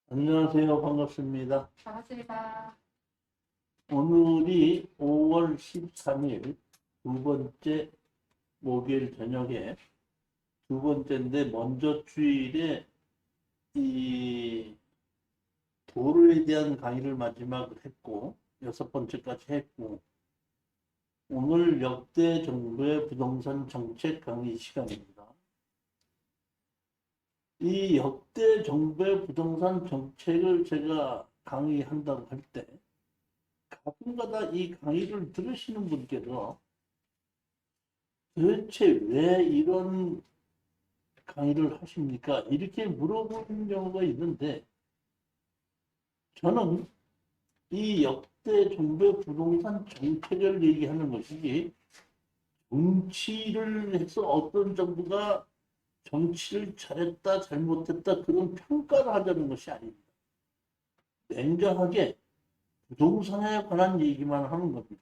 안녕하세요. 반갑습니다. 반갑습니다. 오늘이 5월 13일 두 번째 목요일 저녁에 두 번째인데 먼저 주일에 이 도로에 대한 강의를 마지막으로 했고 여섯 번째까지 했고 오늘 역대 정부의 부동산 정책 강의 시간입니다. 이 역대 정부의 부동산 정책을 제가 강의한다고 할 때 가끔가다 이 강의를 들으시는 분께서 도대체 왜 이런 강의를 하십니까? 이렇게 물어보는 경우가 있는데 저는 이 역대 정부의 부동산 정책을 얘기하는 것이지 정치를 해서 어떤 정부가 정치를 잘했다 잘못했다 그런 평가를 하자는 것이 아닙니다. 냉정하게 부동산에 관한 얘기만 하는 겁니다.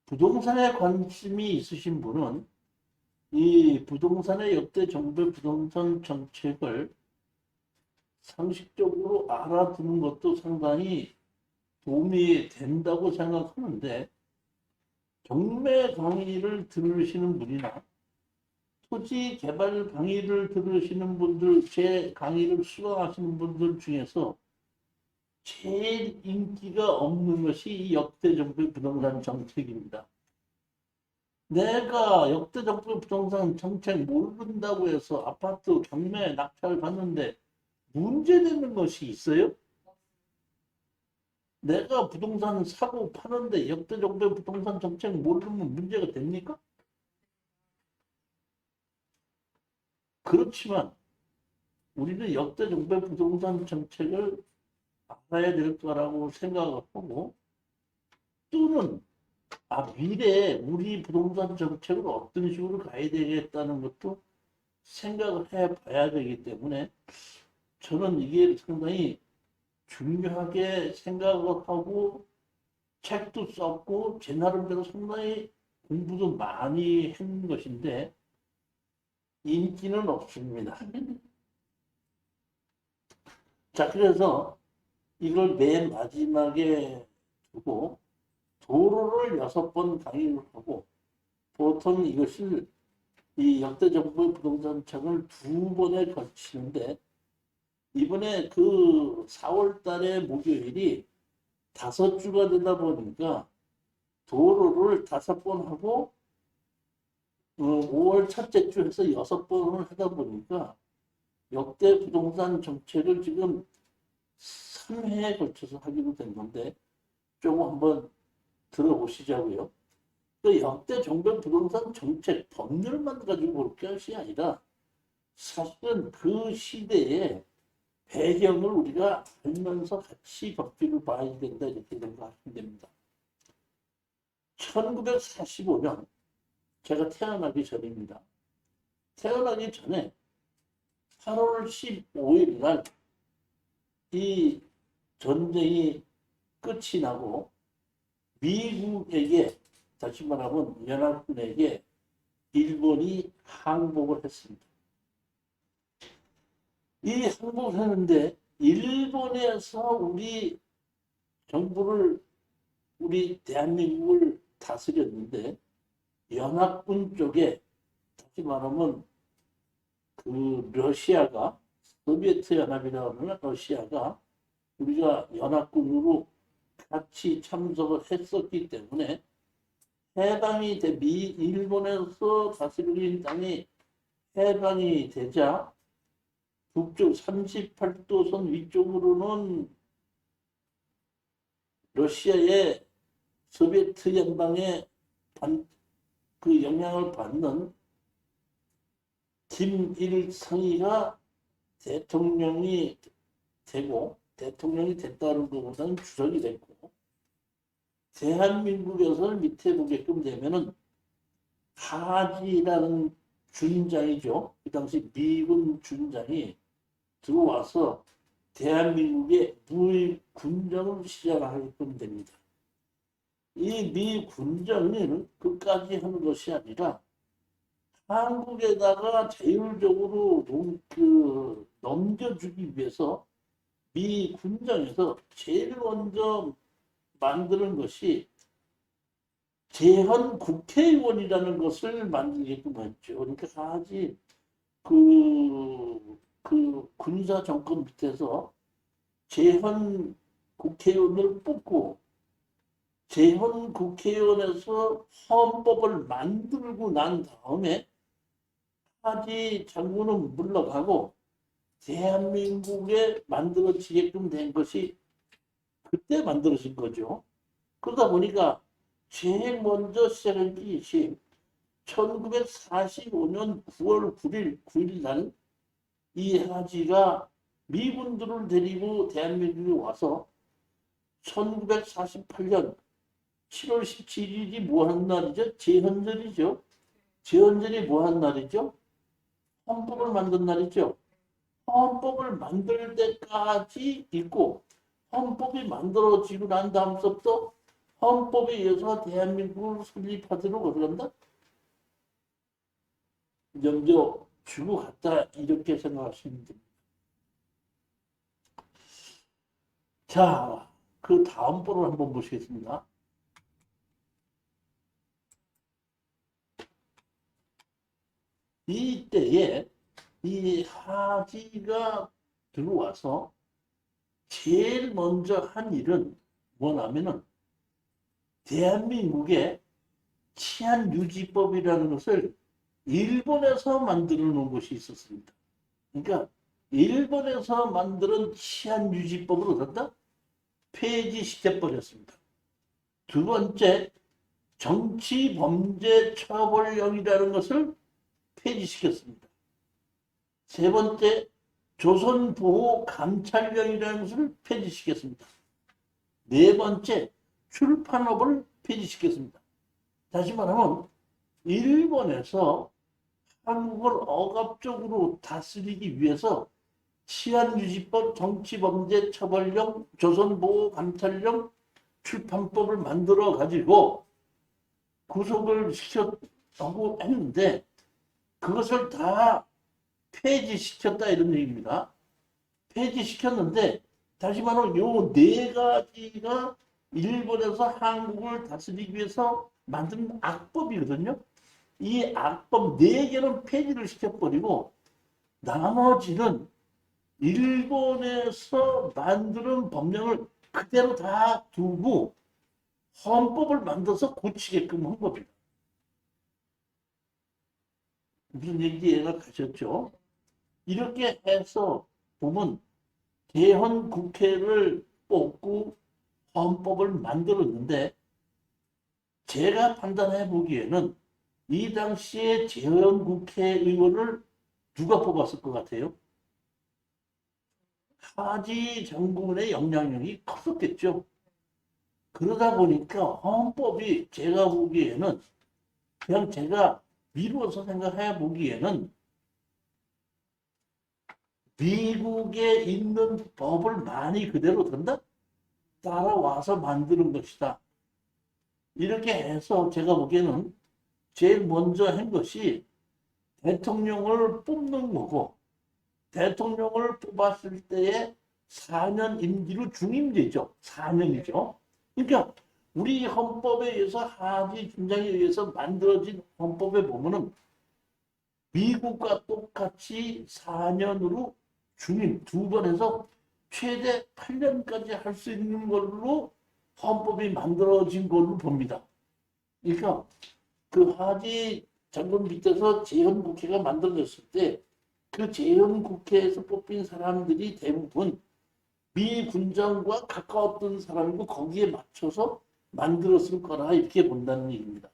부동산에 관심이 있으신 분은 이 부동산의 역대 정부의 부동산 정책을 상식적으로 알아두는 것도 상당히 도움이 된다고 생각하는데 경매 강의를 들으시는 분이나 토지 개발 강의를 들으시는 분들, 제 강의를 수강하시는 분들 중에서 제일 인기가 없는 것이 이 역대 정부의 부동산 정책입니다. 내가 역대 정부 부동산 정책 모른다고 해서 아파트 경매 낙찰 받는데 문제되는 것이 있어요? 내가 부동산 사고 파는데 역대 정부의 부동산 정책 모르면 문제가 됩니까? 그렇지만 우리는 역대 정부의 부동산 정책을 알아야 될 거라고 생각을 하고 또는 미래에 우리 부동산 정책을 어떤 식으로 가야 되겠다는 것도 생각을 해 봐야 되기 때문에 저는 이게 상당히 중요하게 생각을 하고 책도 썼고 제 나름대로 상당히 공부도 많이 한 것인데 인기는 없습니다. 자, 그래서 이걸 맨 마지막에 두고 도로를 6번 강의를 하고 보통 이것을 이 역대 정부의 부동산 정책을 2번에 걸치는데 이번에 그 4월 달에 목요일이 5주가 되다 보니까 도로를 5번 하고 5월 첫째 주 해서 6번을 하다 보니까 역대 부동산 정책을 지금 3회에 걸쳐서 하기로 된 건데 조금 한번 들어보시자고요. 그 역대 정부 부동산 정책 법률만 가지고 볼 것이 아니라 사실은 그 시대의 배경을 우리가 알면서 같이 법규를 봐야 된다 이렇게 생각하시면 됩니다. 1945년 제가 태어나기 전입니다. 태어나기 전에 8월 15일 날 이 전쟁이 끝이 나고 미국에게 다시 말하면 연합군에게 일본이 항복을 했습니다. 이 항복을 했는데 일본에서 우리 정부를 우리 대한민국을 다스렸는데 연합군 쪽에 다시 말하면 그 러시아가 소비에트 연합이라고 하는 러시아가 우리가 연합군으로 같이 참석을 했었기 때문에 해방이 일본에서 다스리는 땅이 해방이 되자 북쪽 38도선 위쪽으로는 러시아의 소비에트 연방의 그 영향을 받는 김일성이가 대통령이 되고 대통령이 됐다는 것보다는 주석이 됐고 대한민국에서 밑에 보게끔 되면은 하지라는 준장이죠. 그 당시 미군 준장이 들어와서 대한민국의 무군정을 시작하게끔 됩니다. 이 미군정을 끝까지 하는 것이 아니라 한국에다가 자율적으로 넘겨주기 위해서 미 군정에서 제일 먼저 만드는 것이 재헌 국회의원이라는 것을 만들게끔 했죠. 그러니까 아직 그 군사 정권 밑에서 재헌 국회의원을 뽑고 재헌 국회의원에서 헌법을 만들고 난 다음에 하지 장군은 물러가고 대한민국에 만들어지게끔 된 것이 그때 만들어진 거죠. 그러다 보니까 제일 먼저 시작한 것이 1945년 9월 9일 날 이하지가 미군들을 데리고 대한민국에 와서 1948년 7월 17일이 뭐 하는 날이죠? 제헌절이죠. 제헌절이 뭐 하는 날이죠? 헌법을 만든 날이죠. 헌법을 만들 때까지 있고 헌법이 만들어지고 난 다음부터 헌법에 의해서 대한민국을 설립하도록 어떻게한다? 먼저 주고 갔다 이렇게 생각하시면 됩니다. 자, 그 다음 보를 한번 보시겠습니다. 이때에 이 하지가 들어와서 제일 먼저 한 일은 뭐냐면은 대한민국의 치안유지법이라는 것을 일본에서 만들어 놓은 것이 있었습니다. 그러니까 일본에서 만드는 치안유지법을 어떻다? 폐지시켜버렸습니다. 두 번째, 정치범죄처벌령이라는 것을 폐지시켰습니다. 세 번째, 조선보호감찰령이라는 것을 폐지시켰습니다. 네 번째, 출판업을 폐지시켰습니다. 다시 말하면 일본에서 한국을 억압적으로 다스리기 위해서 치안유지법, 정치범죄처벌령, 조선보호감찰령, 출판법을 만들어 가지고 구속을 시켰다고 했는데 그것을 다 폐지시켰다 이런 얘기입니다. 폐지시켰는데 다시 말하면 요 네 가지가 일본에서 한국을 다스리기 위해서 만든 악법이거든요. 이 악법 네 개는 폐지를 시켜버리고 나머지는 일본에서 만드는 법령을 그대로 다 두고 헌법을 만들어서 고치게끔 한 겁니다. 무슨 얘기인지 이해가 가셨죠? 이렇게 해서 보면 대헌 국회를 뽑고 헌법을 만들었는데 제가 판단해 보기에는 이 당시에 재헌 국회의원을 누가 뽑았을 것 같아요? 하지 장군의 영향력이 컸었겠죠. 그러다 보니까 헌법이 제가 보기에는 그냥 제가 미루어서 생각해 보기에는 미국에 있는 법을 많이 그대로 든다? 따라와서 만드는 것이다. 이렇게 해서 제가 보기에는 제일 먼저 한 것이 대통령을 뽑는 거고 대통령을 뽑았을 때에 4년 임기로 중임제죠. 4년이죠. 그러니까 우리 헌법에 의해서 하지 준장에 의해서 만들어진 헌법에 보면은 미국과 똑같이 4년으로 중임 두 번 해서 최대 8년까지 할 수 있는 걸로 헌법이 만들어진 걸로 봅니다. 그러니까 그 하지 장군 밑에서 재헌국회가 만들어졌을 때 그 재헌국회에서 뽑힌 사람들이 대부분 미 군정과 가까웠던 사람이고 거기에 맞춰서 만들었을 거라 이렇게 본다는 얘기입니다.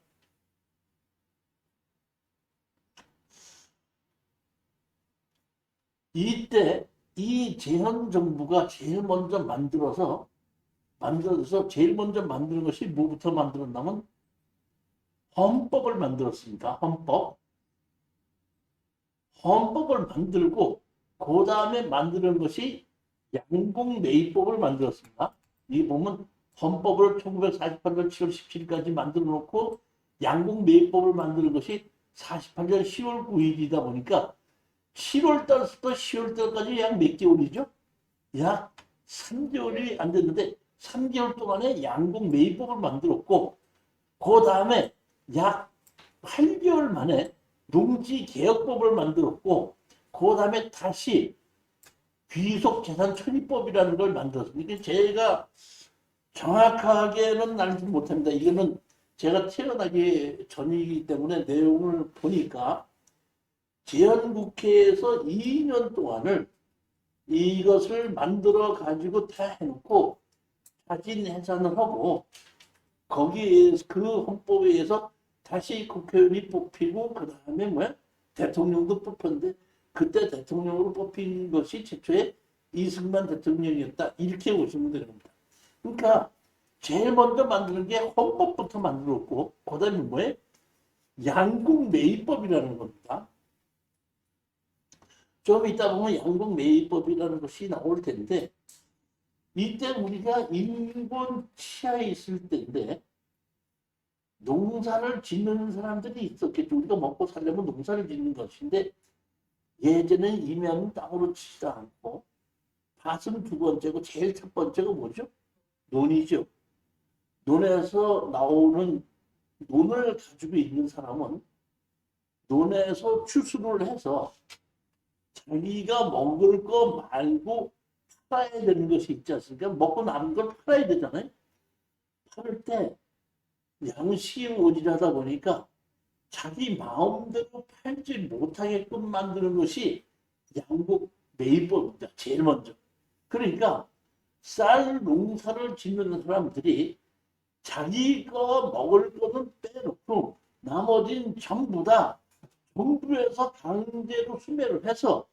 이때 이 재헌 정부가 제일 먼저 만들어서 제일 먼저 만드는 것이 뭐부터 만들었냐면 헌법을 만들었습니다. 헌법을 만들고 그 다음에 만드는 것이 양국매입법을 만들었습니다. 이 보면 헌법을 1948년 7월 17일까지 만들어 놓고 양국매입법을 만드는 것이 48년 10월 9일이다 보니까 7월 달부터 10월 달까지 약 몇 개월이죠? 약 3개월이 안 됐는데 3개월 동안에 양곡 매입법을 만들었고 그 다음에 약 8개월 만에 농지개혁법을 만들었고 그 다음에 다시 귀속재산처리법이라는 걸 만들었습니다. 이게 제가 정확하게는 알지 못합니다. 이거는 제가 태어나기 전이기 때문에 내용을 보니까 재헌국회에서 2년 동안을 이것을 만들어 가지고 다 해놓고 자진 해산을 하고 거기에 그 헌법에 의해서 다시 국회의원이 뽑히고 그 다음에 뭐야 대통령도 뽑혔는데 그때 대통령으로 뽑힌 것이 최초의 이승만 대통령이었다 이렇게 보시면 됩니다. 그러니까 제일 먼저 만드는 게 헌법부터 만들었고 그 다음에 뭐예요? 양국 매입법이라는 겁니다. 좀 이따 보면 양국 매입법이라는 것이 나올 텐데 이때 우리가 일본 치하에 있을 때인데 농사를 짓는 사람들이 있었겠죠. 우리가 먹고 살려면 농사를 짓는 것인데 예전에는 임야는 땅으로 치지도 않고 밭은 두 번째고 제일 첫 번째가 뭐죠? 논이죠. 논에서 나오는 논을 가지고 있는 사람은 논에서 추수를 해서 자기가 먹을 거 말고 팔아야 되는 것이 있지 않습니까? 먹고 남은 걸 팔아야 되잖아요. 팔을 때 양식이 모자라다 보니까 자기 마음대로 팔지 못하게끔 만드는 것이 양국 매입법입니다. 제일 먼저. 그러니까 쌀 농사를 짓는 사람들이 자기가 먹을 거는 빼놓고 나머지는 전부 다 정부에서 강제로 수매를 해서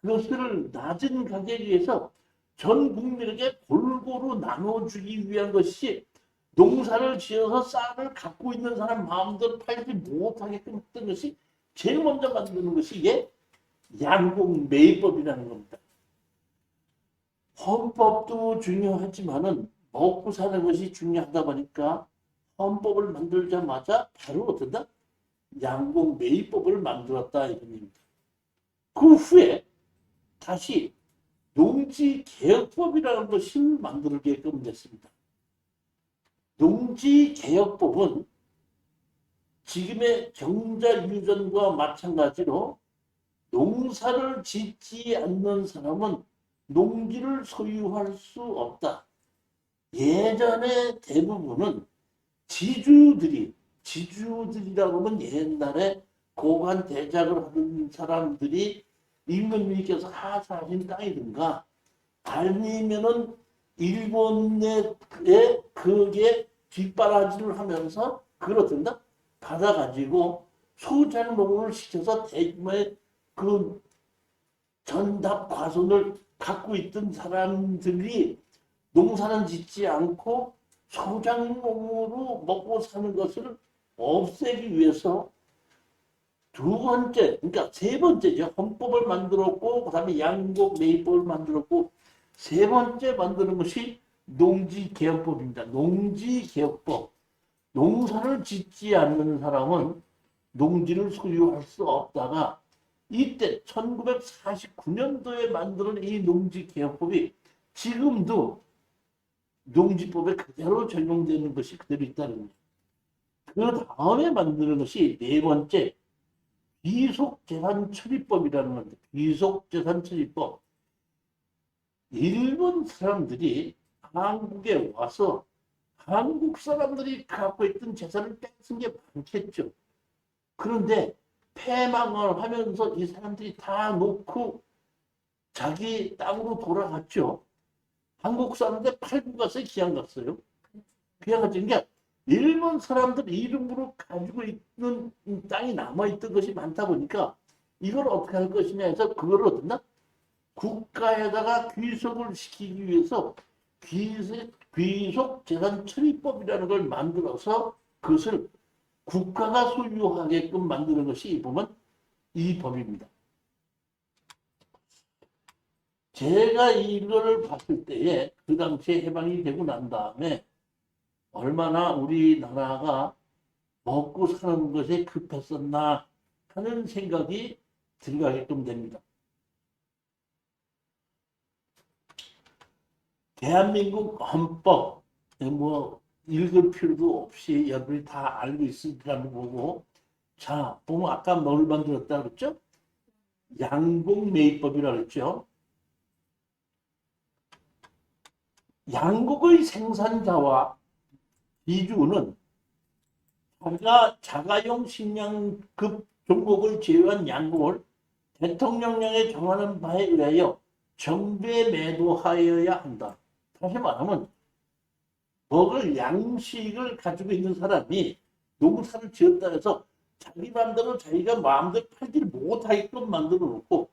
그것을 낮은 가격에 해서 전 국민에게 골고루 나눠주기 위한 것이 농사를 지어서 쌀을 갖고 있는 사람 마음대로 팔지 못하게끔 했던 것이 제일 먼저 만드는 것이 이게 양국 매입법이라는 겁니다. 헌법도 중요하지만은 먹고 사는 것이 중요하다 보니까 헌법을 만들자마자 바로 어떤다? 양국 매입법을 만들었다 이겁니다. 그 후에 다시 농지개혁법이라는 것이 만들게끔 됐습니다. 농지개혁법은 지금의 경자유전과 마찬가지로 농사를 짓지 않는 사람은 농지를 소유할 수 없다. 예전에 대부분은 지주들이라고 하면 옛날에 고관 대작을 하는 사람들이 임금님께서 하사하신 땅이든가 아니면은 일본의 그게 뒷바라지를 하면서 그렇든가 받아가지고 소작농을 시켜서 대규모의 그 전답 과손을 갖고 있던 사람들이 농사는 짓지 않고 소작농으로 먹고 사는 것을 없애기 위해서 두 번째, 그러니까 세 번째죠. 헌법을 만들었고, 그 다음에 양국 매입법을 만들었고, 세 번째 만드는 것이 농지개혁법입니다. 농지개혁법. 농사를 짓지 않는 사람은 농지를 소유할 수 없다가 이때 1949년도에 만드는 이 농지개혁법이 지금도 농지법에 그대로 적용되는 것이 그대로 있다는 거예요. 그 다음에 만드는 것이 네 번째 귀속재산처리법이라는 건데 귀속재산처리법. 일본 사람들이 한국에 와서 한국 사람들이 갖고 있던 재산을 뺏은 게 많겠죠. 그런데 폐망을 하면서 이 사람들이 다 놓고 자기 땅으로 돌아갔죠. 한국 사람인데 팔고 가서 기양 갔어요. 기양 갔죠. 그러니까 일본 사람들 이름으로 가지고 있는 땅이 남아있던 것이 많다 보니까 이걸 어떻게 할 것이냐 해서 그걸 어떤다? 국가에다가 귀속을 시키기 위해서 귀속재산처리법이라는 걸 만들어서 그것을 국가가 소유하게끔 만드는 것이 보면 이 법입니다. 제가 이거를 봤을 때에 그 당시에 해방이 되고 난 다음에 얼마나 우리나라가 먹고 사는 것에 급했었나 하는 생각이 들어가게끔 됩니다. 대한민국 헌법, 뭐, 읽을 필요도 없이 여러분이 다 알고 있으리라는 거고, 자, 보면 아까 뭘 만들었다 그랬죠? 양곡매입법이라고 그랬죠? 양곡의 생산자와 비주는 자가용 식량급 종목을 제외한 양곡을 대통령령에 정하는 바에 의하여 정부에 매도하여야 한다. 다시 말하면 먹을 양식을 가지고 있는 사람이 농사를 지었다 해서 자기 마음대로 자기가 마음대로 팔지를 못하게끔 만들어 놓고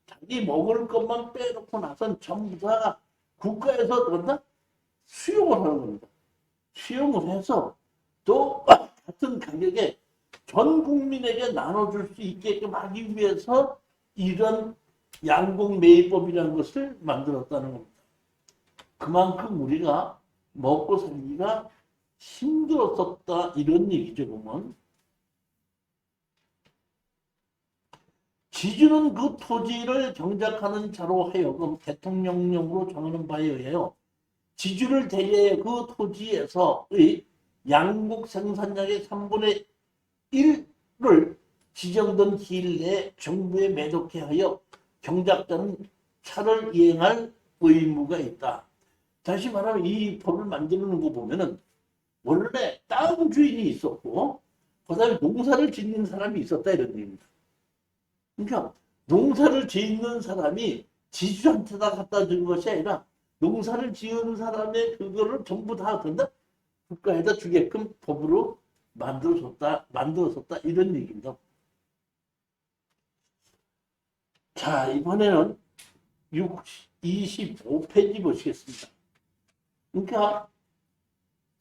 자기 먹을 것만 빼놓고 나선 전부 다 국가에서 그런다? 수용을 하는 겁니다. 수용을 해서 또 같은 가격에 전 국민에게 나눠줄 수 있게끔 하기 위해서 이런 양곡매입법이라는 것을 만들었다는 겁니다. 그만큼 우리가 먹고 살기가 힘들었었다 이런 얘기죠. 보면 지주는 그 토지를 경작하는 자로 하여금 대통령령으로 정하는 바에 의하여 지주를 대리하여 그 토지에서의 양곡 생산량의 3분의 1을 지정된 기일 내에 정부에 매독해 하여 경작자는 차를 이행할 의무가 있다. 다시 말하면 이 법을 만드는 거 보면은 원래 땅 주인이 있었고 그다음에 농사를 짓는 사람이 있었다 이런 얘기입니다. 그러니까 농사를 짓는 사람이 지주한테다 갖다 준 것이 아니라 농사를 지은 사람의 그거를 전부 다 된다 국가에다 주게끔 법으로 만들어줬다 이런 얘기입니다. 자, 이번에는 25페이지 보시겠습니다. 그러니까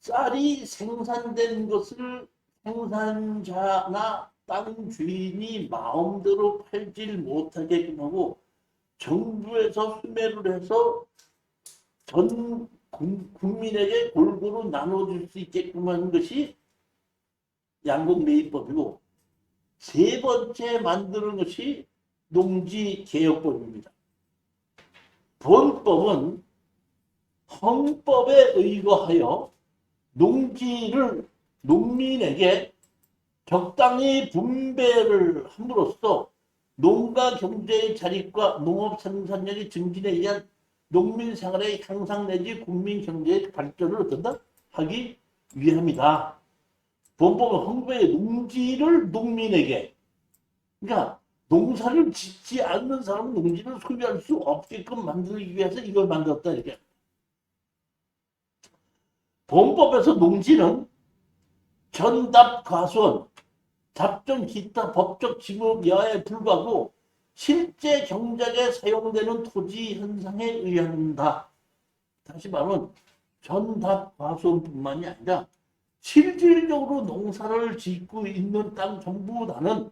쌀이 생산된 것을 생산자나 땅 주인이 마음대로 팔질 못하게끔 하고 정부에서 수매를 해서 전 국민에게 골고루 나눠줄 수 있게끔 하는 것이 양곡매입법이고 세 번째 만드는 것이 농지개혁법입니다. 본법은 헌법에 의거하여 농지를 농민에게 적당히 분배를 함으로써 농가 경제의 자립과 농업 생산력의 증진에 의한 농민 생활의 향상 내지 국민 경제의 발전을 어떤다? 하기 위함이다. 본법은 헌법의 농지를 농민에게 그러니까 농사를 짓지 않는 사람은 농지를 소유할 수 없게끔 만들기 위해서 이걸 만들었다 이렇게. 본법에서 농지는 전답 과수원, 잡종 기타 법적 지목 여하에 불과하고 실제 경작에 사용되는 토지 현상에 의한다. 다시 말하면 전답 과수원뿐만이 아니라 실질적으로 농사를 짓고 있는 땅 전부 다는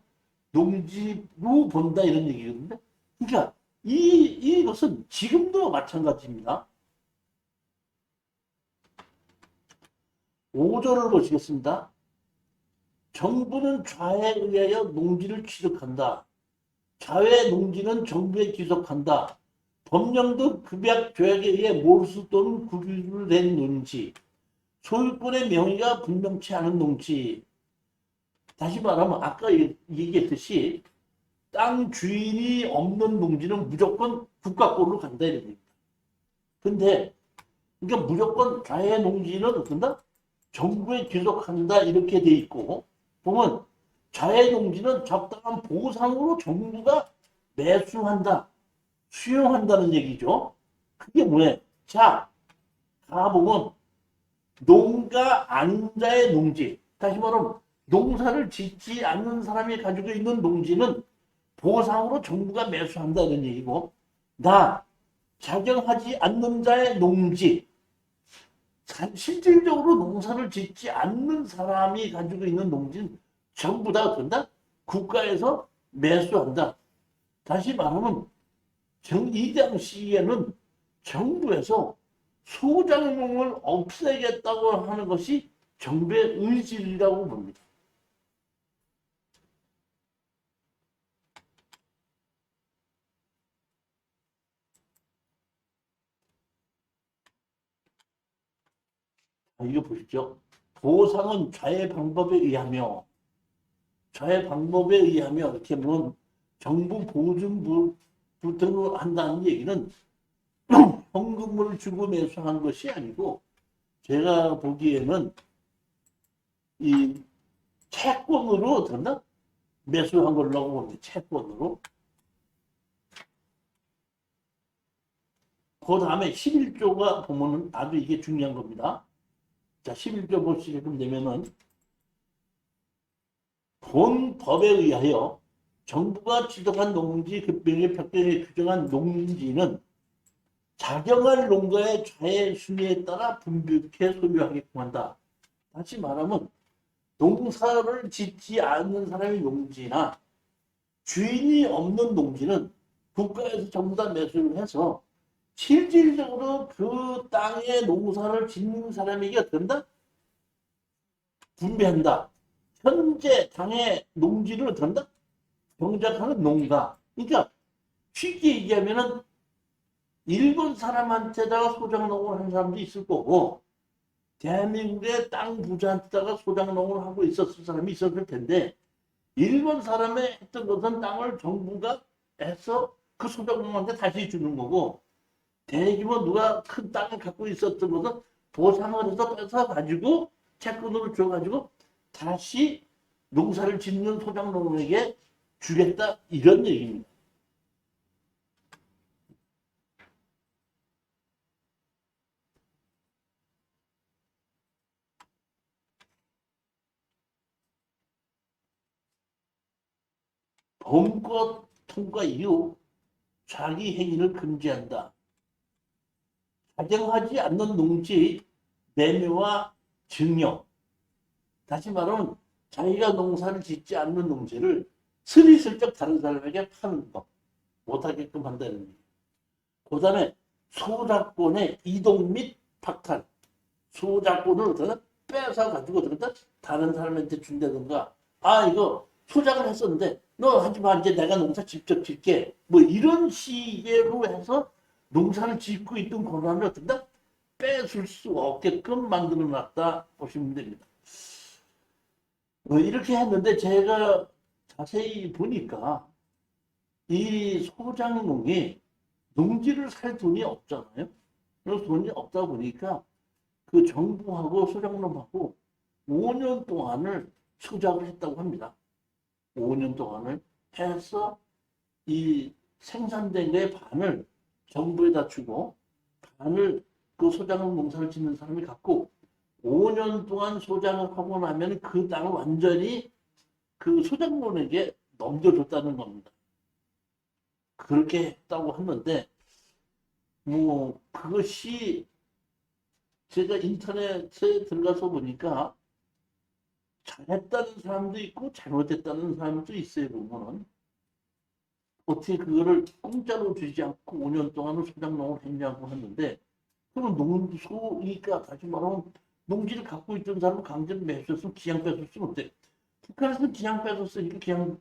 농지로 본다 이런 얘기거든요. 그러니까 이것은 지금도 마찬가지입니다. 5절을 보시겠습니다. 정부는 좌에 의하여 농지를 취득한다. 좌의 농지는 정부에 귀속한다. 법령도 급약 조약에 의해 몰수 또는 구규된 농지. 소유권의 명의가 분명치 않은 농지. 다시 말하면 아까 얘기했듯이 땅 주인이 없는 농지는 무조건 국가권으로 간다 이런 얘기입니다. 근데 그러니까 무조건 좌의 농지는 어떤다? 정부에 귀속한다 이렇게 돼 있고 보면 좌의 농지는 적당한 보상으로 정부가 매수한다, 수용한다는 얘기죠. 그게 뭐예요? 자, 가보면 농가 안자의 농지, 다시 말하면 농사를 짓지 않는 사람이 가지고 있는 농지는 보상으로 정부가 매수한다는 얘기고 나 작용하지 않는 자의 농지, 실질적으로 농사를 짓지 않는 사람이 가지고 있는 농지는 전부 다 된다? 국가에서 매수한다. 다시 말하면 이 당시에는 정부에서 소작농을 없애겠다고 하는 것이 정부의 의지라고 봅니다. 이거 보시죠. 보상은 좌의 방법에 의하며 이렇게 뭐 정부 보증부를 한다는 얘기는 현금을 주고 매수한 것이 아니고 제가 보기에는 이 채권으로 됐나? 매수한 걸로 보는데 채권으로. 그 다음에 11조가 보면은 아주 이게 중요한 겁니다. 자, 11조 보시게 되면은 본 법에 의하여 정부가 지정한 농지 급병의 법령에 규정한 농지는 작용할 농가의 자해 순위에 따라 분biệt 소유하게끔 한다. 다시 말하면 농사를 짓지 않는 사람의 농지나 주인이 없는 농지는 국가에서 전부 다 매수를 해서 실질적으로 그 땅에 농사를 짓는 사람에게 된다? 분배한다. 현재 당의 농지를 된다? 경작하는 농가. 그러니까 쉽게 얘기하면은 일본 사람한테다가 소작농을 하는 사람도 있을 거고 대한민국의 땅 부자한테다가 소작농을 하고 있었을 사람이 있었을 텐데 일본 사람이 했던 것은 땅을 정부가 해서 그 소작농한테 다시 주는 거고 대규모 누가 큰 땅을 갖고 있었던 것은 보상을 해서 뺏어 가지고 채권으로 줘가지고 다시 농사를 짓는 소작농에게 주겠다 이런 얘기입니다. 범법 통과 이후 자기 행위를 금지한다. 자정하지 않는 농지의 매매와 증여. 다시 말하면 자기가 농사를 짓지 않는 농지를 스리슬쩍 다른 사람에게 파는 것. 못하게끔 한다는 얘기. 그 다음에 소작권의 이동 및 박탈. 소작권을 어떻게 뺏어가지고 어떻게 다른 사람한테 준다든가. 아, 이거 소작을 했었는데 너 하지 마. 이제 내가 농사 직접 짓게. 뭐 이런 식으로 해서 농사를 짓고 있던 권한을 어떻게 뺏을 수 없게끔 만들어 놨다 보시면 됩니다. 이렇게 했는데 제가 자세히 보니까 이 소작농이 농지를 살 돈이 없잖아요. 그래서 돈이 없다 보니까 그 정부하고 소작농하고 5년 동안을 수작을 했다고 합니다. 5년 동안을 해서 이 생산된 거의 반을 정부에다 주고 반을 그 소작농 농사를 짓는 사람이 갖고 5년 동안 소작을 하고 나면 그 땅을 완전히 그 소작농에게 넘겨줬다는 겁니다. 그렇게 했다고 했는데 뭐 그것이 제가 인터넷에 들어가서 보니까 잘했다는 사람도 있고 잘못했다는 사람도 있어요. 보면은 어떻게 그거를 공짜로 주지 않고 5년 동안을 소작농을 했냐고 하는데 그럼 농소니까 다시 말하면 농지를 갖고 있던 사람은 강제로 매수해서 기양 뺏었으면 어때? 북한에서 기양 뺏었으니까 기양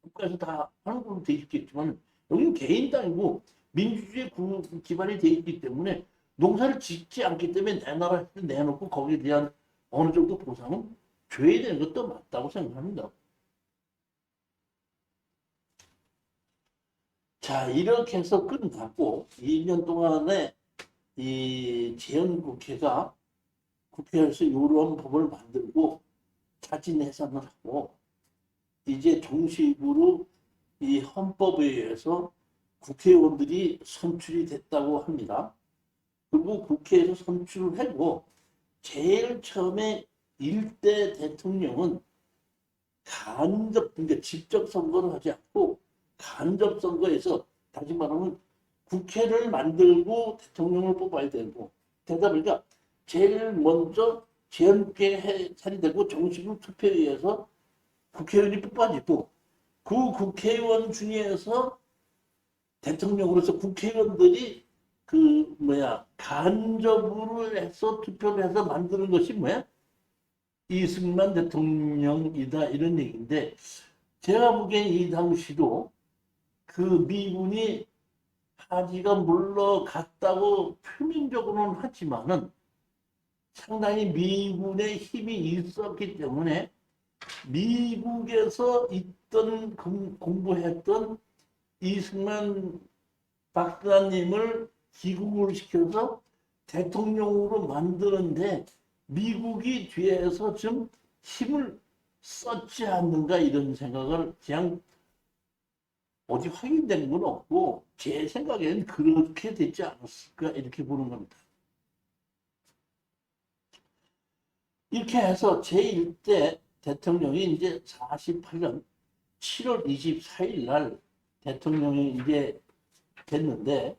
국가에서 다 하는 걸로 돼 있겠지만 여기는 개인 땅이고 민주주의 기반이 돼 있기 때문에 농사를 짓지 않기 때문에 내 나라에 내놓고 거기에 대한 어느 정도 보상은 줘야 되는 것도 맞다고 생각합니다. 자, 이렇게 해서 끝나고 2년 동안에 이 재헌국회가 국회에서 이런 법을 만들고 자진 해산을 하고 이제 정식으로 이 헌법에 의해서 국회의원들이 선출이 됐다고 합니다. 그리고 국회에서 선출을 하고 제일 처음에 일대 대통령은 간접, 그러니까 직접 선거를 하지 않고 간접 선거에서 다시 말하면 국회를 만들고 대통령을 뽑아야 되고 되다 보니까 제일 먼저 재헌국회 해산이 되고 정식으로 투표에 의해서 국회의원이 뽑아지고 그 국회의원 중에서 대통령으로서 국회의원들이 그 간접으로 해서 투표를 해서 만드는 것이 이승만 대통령이다 이런 얘기인데 제가 보기엔 이 당시도 그 미군이 하지가 물러갔다고 표면적으로는 하지만은 상당히 미군의 힘이 있었기 때문에 미국에서 있던 공부했던 이승만 박사님을 귀국을 시켜서 대통령으로 만드는데 미국이 뒤에서 좀 힘을 썼지 않는가 이런 생각을 그냥 어디 확인된 건 없고 제 생각에는 그렇게 되지 않았을까 이렇게 보는 겁니다. 이렇게 해서 제1대 대통령이 이제 48년 7월 24일 날 대통령이 이제 됐는데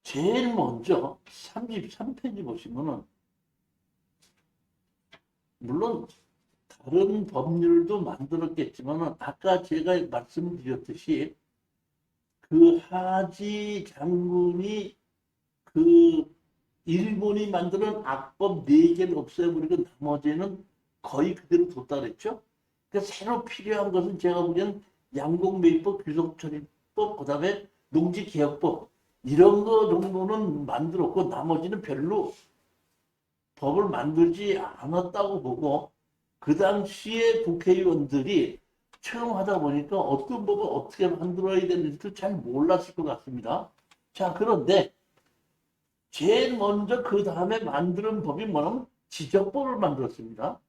제일 먼저 33페이지 보시면은 물론 다른 법률도 만들었겠지만 아까 제가 말씀드렸듯이 그 하지 장군이 그 일본이 만드는 악법 4개를 없애버리고 나머지는 거의 그대로 뒀다 그랬죠. 그러니까 새로 필요한 것은 제가 보기엔 양곡매입법, 귀속처리법, 그 다음에 농지개혁법 이런 거 정도는 만들었고 나머지는 별로 법을 만들지 않았다고 보고 그 당시에 국회의원들이 처음 하다 보니까 어떤 법을 어떻게 만들어야 되는지도 잘 몰랐을 것 같습니다. 자, 그런데 제일 먼저 그 다음에 만드는 법이 뭐냐면 지적법을 만들었습니다.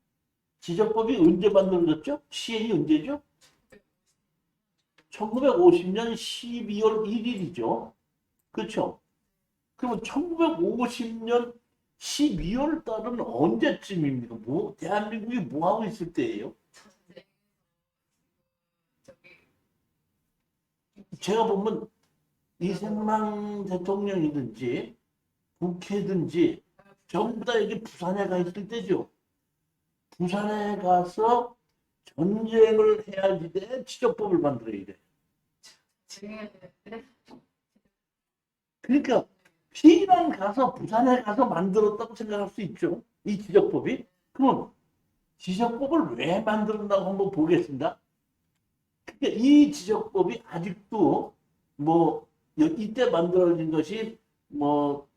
지적법이 언제 만들어졌죠? 시행이 언제죠? 1950년 12월 1일이죠. 그렇죠? 그러면 1950년 12월 달은 언제쯤입니까? 대한민국이 뭐 하고 있을 때예요? 제가 보면 이승만 대통령이든지 국회든지 전부 다 여기 부산에 가 있을 때죠. 부산에 가서 전쟁을 해야지 돼. 지적법을 만들어야 돼. 그러니까 피난 가서 부산에 가서 만들었다고 생각할 수 있죠. 이 지적법이. 그럼 지적법을 왜 만들었다고 한번 보겠습니다. 그러니까 이 지적법이 아직도 뭐 이때 만들어진 것이 뭐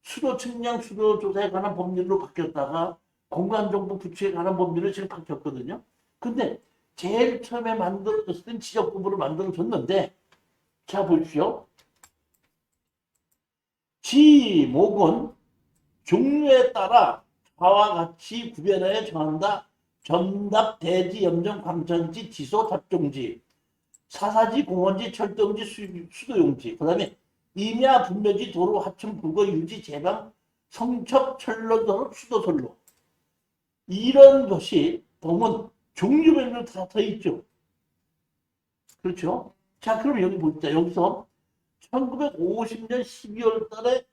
수도 측량 수도 조사에 관한 법률로 바뀌었다가 공간정보 부채에 관한 법률로 지금 바뀌었거든요. 근데 제일 처음에 만들어졌을 땐 지적법으로 만들어졌는데 자 보십시오. 지목은 종류에 따라 좌와 같이 구별하여 정한다. 전답, 대지, 염정, 광천지, 지소, 잡종지, 사사지, 공원지, 철도용지, 수도용지, 그 다음에 임야, 분묘지, 도로, 하천, 불거, 유지, 제방, 성첩, 철로도로, 수도선로. 이런 것이 보면 종류별로 다 더 있죠. 그렇죠? 자, 그럼 여기 보자. 여기서 1950년 12월 달에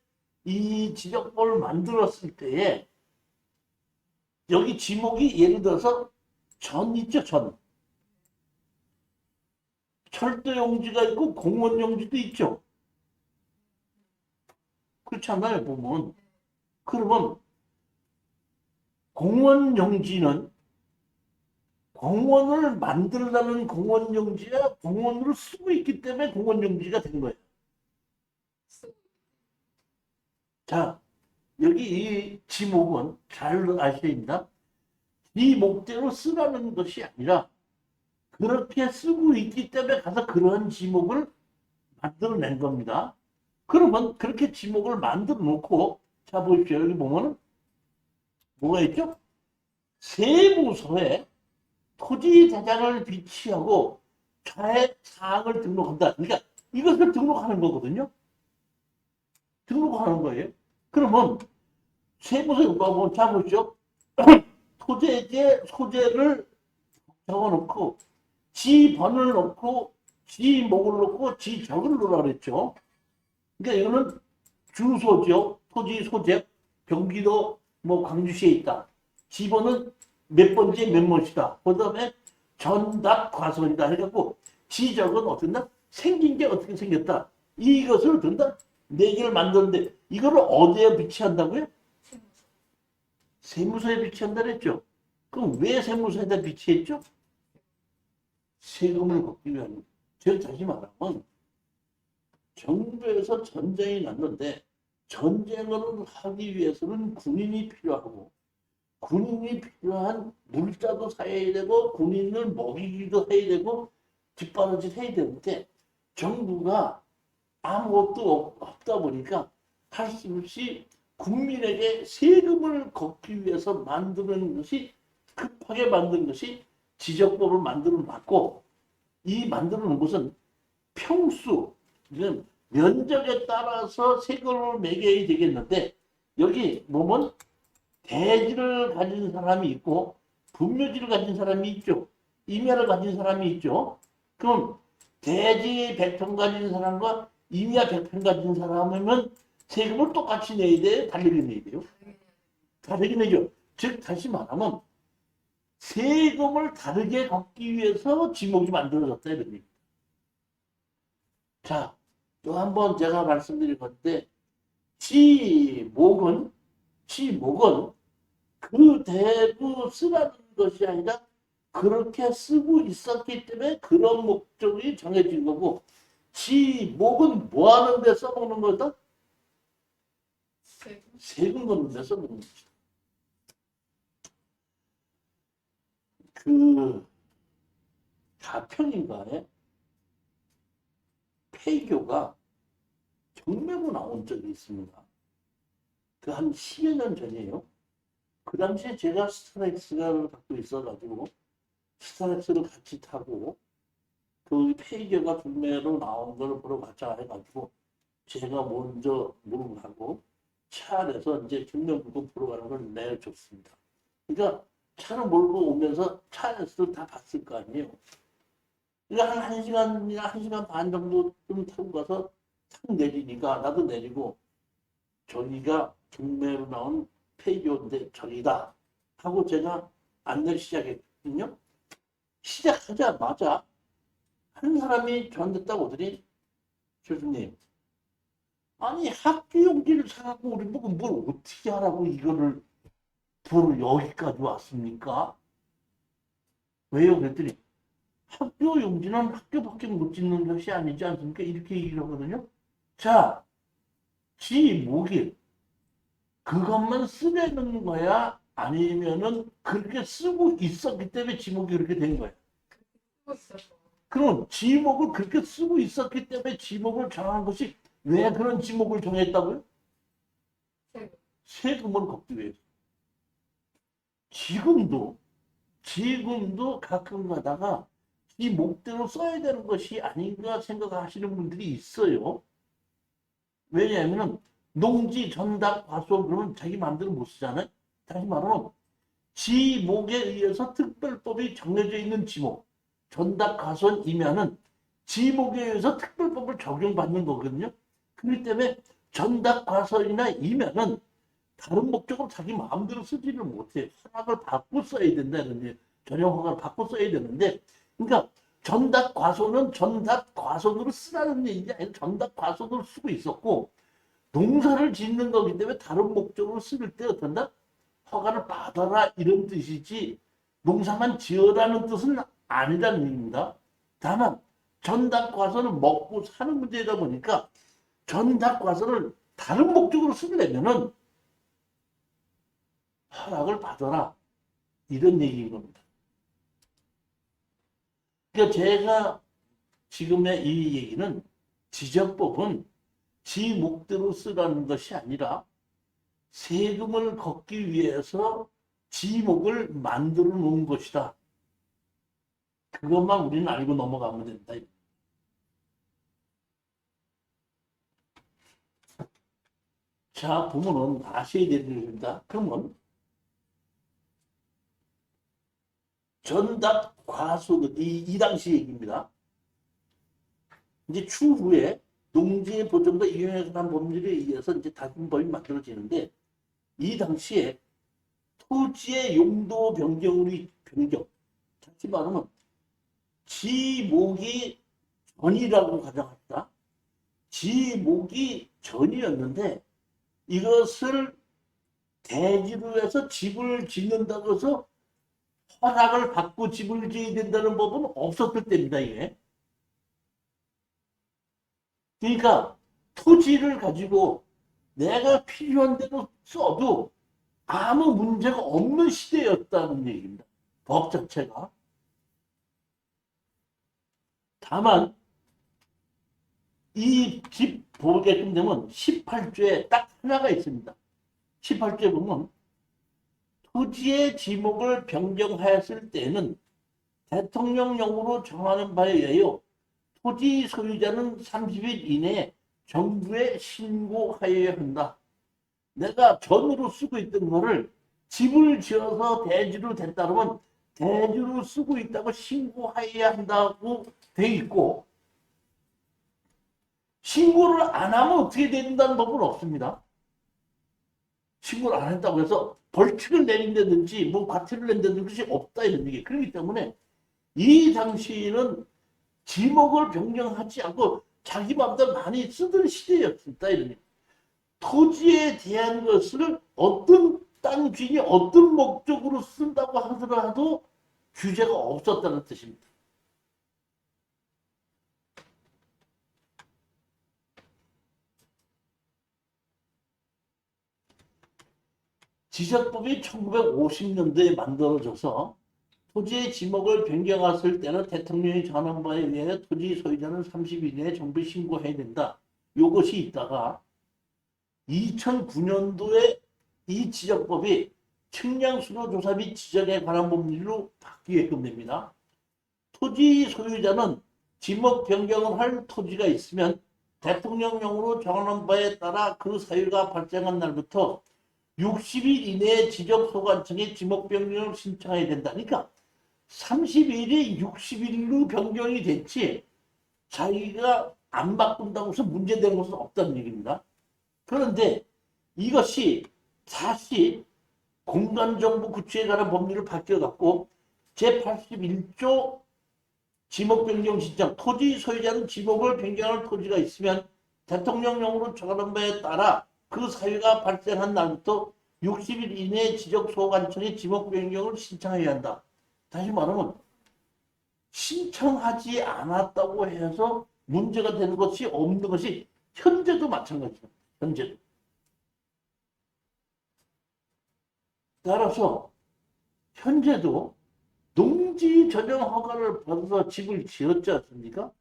이 지적법을 만들었을 때에 여기 지목이 예를 들어서 전 있죠, 전. 철도용지가 있고 공원용지도 있죠. 그렇지 않나요, 보면. 그러면 공원용지는 공원을 만들려는 공원용지야 공원으로 쓰고 있기 때문에 공원용지가 된 거예요. 자, 여기 이 지목은 잘 아셔야 됩니다. 이 목대로 쓰라는 것이 아니라 그렇게 쓰고 있기 때문에 가서 그런 지목을 만들어낸 겁니다. 그러면 그렇게 지목을 만들어 놓고 자 보십시오. 여기 보면은 뭐가 있죠? 세무서에 토지 대장을 비치하고 좌의 사항을 등록한다. 그러니까 이것을 등록하는 거거든요. 등록하는 거예요. 그러면 세무서에 보면 자 보십시오. 토지의 소재를 적어놓고 지 번을 넣고 지 목을 넣고 지 적을 넣으라 그랬죠. 그러니까 이거는 주소죠. 토지 소재. 경기도 뭐 광주시에 있다. 지번은 몇 번째 몇 멋이다. 그 다음에 전답 과선이다. 해갖고 지적은 어떤다? 생긴 게 어떻게 생겼다. 이것을 든다. 네 개를 만드는데 이거를 어디에 비치한다고요? 세무서에 비치한다 그랬죠. 그럼 왜 세무서에다 비치했죠? 세금을 걷기 위한. 제가 다시 말하면 정부에서 전쟁이 났는데 전쟁을 하기 위해서는 군인이 필요하고 군인이 필요한 물자도 사야 되고 군인을 먹이기도 해야 되고 뒷바라지 해야 되는데 정부가 아무것도 없다 보니까 할 수 없이 국민에게 세금을 걷기 위해서 만드는 것이 급하게 만든 것이 지적법을 만들어 놨고 이 만들어 놓은 것은 평수 면적에 따라서 세금을 매겨야 되겠는데 여기 보면 대지를 가진 사람이 있고 분묘지를 가진 사람이 있죠. 임야를 가진 사람이 있죠. 그럼 대지 100평 가진 사람과 임야 100평 가진 사람이면 세금을 똑같이 내야 돼요? 다르게 내야 돼요? 다르게 내죠. 즉 다시 말하면 세금을 다르게 걷기 위해서 지목이 만들어졌다 이런 얘기. 자, 또 한 번 제가 말씀드린 건데 지목은 그대로 쓰라는 것이 아니라 그렇게 쓰고 있었기 때문에 그런 목적이 정해진 거고 지목은 뭐 하는 데 써먹는 거다? 세금 걷는 데 써먹는 거죠. 그 가평인가에 폐교가 경매로 나온 적이 있습니다. 그 한 10여 년 전이에요. 그 당시에 제가 스타렉스를 갖고 있어가지고 스타렉스를 같이 타고 그 폐교가 경매로 나온 걸 보러 가자 해가지고 제가 먼저 몰고 가고 차 안에서 이제 경매 물건 보러 가는 걸 내줬습니다. 그러니까 차를 몰고 오면서 차 안에서 다 봤을 거 아니에요. 그러니까 한 1시간이나 1시간 반 정도 좀 타고 가서 탁 내리니까 나도 내리고 저기가 경매로 나온 폐교인데 저기다 하고 제가 안내를 시작했거든요. 시작하자마자 한 사람이 저한테 딱 오더니 교수님 아니 학교 용지를 사갖고 우리 보고 뭘 어떻게 하라고 이거를 보러 여기까지 왔습니까? 왜요? 그랬더니 학교 용지는 학교밖에 못 짓는 것이 아니지 않습니까? 이렇게 얘기를 하거든요. 자, 지목일 그것만 쓰려는 거야? 아니면은 그렇게 쓰고 있었기 때문에 지목이 그렇게 된 거야? 그럼 지목을 그렇게 쓰고 있었기 때문에 지목을 정한 것이 왜 그런 지목을 정했다고요? 세금을 걷기 위해서. 지금도 가끔 가다가 이 목대로 써야 되는 것이 아닌가 생각하시는 분들이 있어요. 왜냐하면 농지, 전답, 과수 그러면 자기 마음대로 못 쓰잖아요. 다시 말하면 지목에 의해서 특별법이 정해져 있는 지목, 전답, 과수원, 임야는 지목에 의해서 특별법을 적용받는 거거든요. 그렇기 때문에 전답, 과수원이나 임야는 다른 목적으로 자기 마음대로 쓰지를 못해. 허락을 받고 써야 된다는 전용 허가를 받고 써야 되는데, 그러니까 전답 과소는 전답 과소로 쓰라는 얘기가 아니라 전답 과소로 쓰고 있었고, 농사를 짓는 거기 때문에 다른 목적으로 쓸 때 어떤다? 허가를 받아라 이런 뜻이지 농사만 지어라는 뜻은 아니라는 얘기입니다. 다만 전답 과소는 먹고 사는 문제다 보니까 전답 과소를 다른 목적으로 쓰려면은 허락을 받아라 이런 얘기인 겁니다. 그러니까 제가 지금의 이 얘기는 지적법은 지 목대로 쓰라는 것이 아니라 세금을 걷기 위해서 지목을 만들어 놓은 것이다. 그것만 우리는 알고 넘어가면 된다. 자, 보면은 아셔야 되는 일입니다. 그러면 전답 과소득 이 당시 얘기입니다. 이제 추후에 농지의 보존과 이용에 관한 법률에 의해서 이제 다른 법이 만들어지는데 이 당시에 토지의 용도 변경으로 변경. 다시 말하면 지목이 전이라고 가정합니다. 지목이 전이었는데 이것을 대지로 해서 집을 짓는다고 해서 허락을 받고 집을 지어야 된다는 법은 없었을 때입니다. 이게. 그러니까 토지를 가지고 내가 필요한 대로 써도 아무 문제가 없는 시대였다는 얘기입니다. 법 자체가. 다만 이 집 보게끔 되면 18조에 딱 하나가 있습니다. 18조에 보면 토지의 지목을 변경하였을 때에는 대통령령으로 정하는 바에 의하여 토지 소유자는 30일 이내에 정부에 신고하여야 한다. 내가 전으로 쓰고 있던 거를 집을 지어서 대지로 됐다 그러면 대지로 쓰고 있다고 신고해야 한다고 돼 있고, 신고를 안 하면 어떻게 된다는 법은 없습니다. 신고를 안 했다고 해서 벌칙을 내린다든지 뭐 과태료를 낸다든지 그것이 없다 이런 얘기. 그렇기 때문에 이 당시에는 지목을 변경하지 않고 자기 마음대로 많이 쓰던 시대였다 이런 얘기. 토지에 대한 것을 어떤 땅 주인이 어떤 목적으로 쓴다고 하더라도 규제가 없었다는 뜻입니다. 지적법이 1950년도에 만들어져서 토지의 지목을 변경했을 때는 대통령이 정하는 바에 의하여 토지 소유자는 30일 이내에 정부에 신고해야 된다. 이것이 있다가 2009년도에 이 지적법이 측량수로 조사 및 지적에 관한 법률로 바뀌게끔 됩니다. 토지 소유자는 지목 변경을 할 토지가 있으면 대통령령으로 정하는 바에 따라 그 사유가 발생한 날부터 60일 이내에 지적소관청에 지목 변경을 신청해야 된다. 그러니까 30일이 60일로 변경이 됐지 자기가 안 바꾼다고 해서 문제되는 것은 없다는 얘기입니다. 그런데 이것이 다시 공간정보 구축에 관한 법률을 바뀌어갖고 제81조 지목 변경 신청, 토지 소유자는 지목을 변경할 토지가 있으면 대통령령으로 정하는 바에 따라 그 사유가 발생한 날부터 60일 이내에 지적소관청에 지목 변경을 신청해야 한다. 다시 말하면 신청하지 않았다고 해서 문제가 되는 것이 없는 것이 현재도 마찬가지입니다. 현재도. 따라서 현재도 농지 전용 허가를 받아서 집을 지었지 않습니까?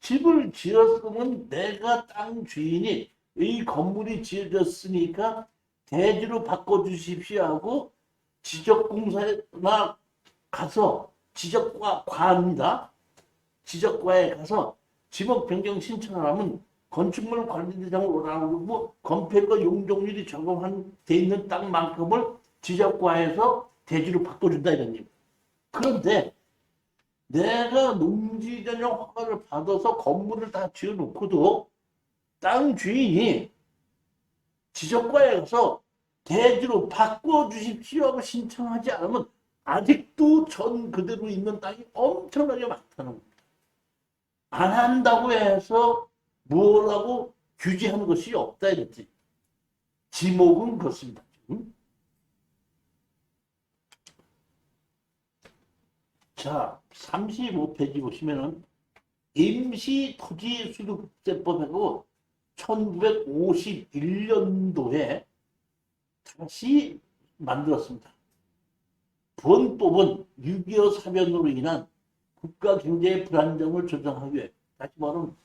집을 지었으면 내가 땅 주인이 이 건물이 지어졌으니까 대지로 바꿔주십시오 하고 지적공사나 가서 지적과입니다. 지적과에 가서 지목 변경 신청을 하면 건축물 관리대장을 오라고 건폐과 용적률이 적용돼 있는 땅만큼을 지적과에서 대지로 바꿔준다 이런 얘기. 그런데 내가 농지 전용 허가를 받아서 건물을 다 지어놓고도 땅 주인이 지적과에 가서 대지로 바꿔주십시오 하고 신청하지 않으면 아직도 전 그대로 있는 땅이 엄청나게 많다는 겁니다. 안 한다고 해서 뭐라고 규제하는 것이 없다 이랬지. 지목은 그렇습니다. 자, 35페이지 보시면은 임시토지수급제법하고 1951년도에 다시 만들었습니다. 본법은 6.25 사변으로 인한 국가 경제의 불안정을 조정하기 위해, 다시 말하면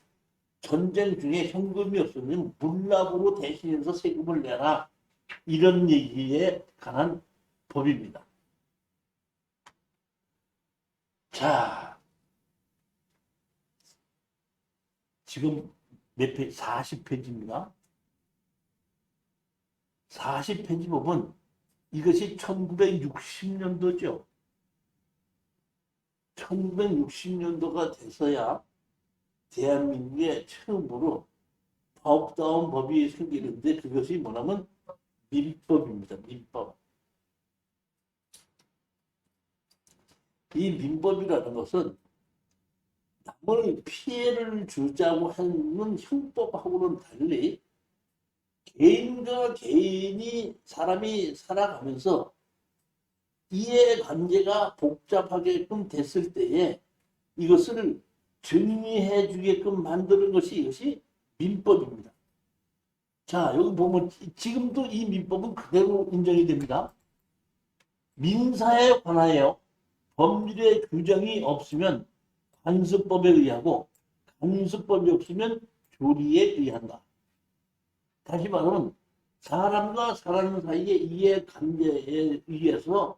전쟁 중에 현금이 없으면 문납으로 대신해서 세금을 내라, 이런 얘기에 관한 법입니다. 자, 지금 몇 페이지? 40페이지입니다. 40페이지 보면 이것이 1960년도죠. 1960년도가 돼서야 대한민국에 처음으로 법다운 법이 생기는데 그것이 뭐냐면 민법입니다. 민법. 이 민법이라는 것은 남을 피해를 주자고 하는 형법하고는 달리 개인과 개인이 사람이 살아가면서 이해관계가 복잡하게끔 됐을 때에 이것을 정리해 주게끔 만드는 것이 이것이 민법입니다. 자, 여기 보면 지금도 이 민법은 그대로 인정이 됩니다. 민사에 관하여 법률의 규정이 없으면 관습법에 의하고 관습법이 없으면 조리에 의한다. 다시 말하면 사람과 사람 사이의 이해관계에 의해서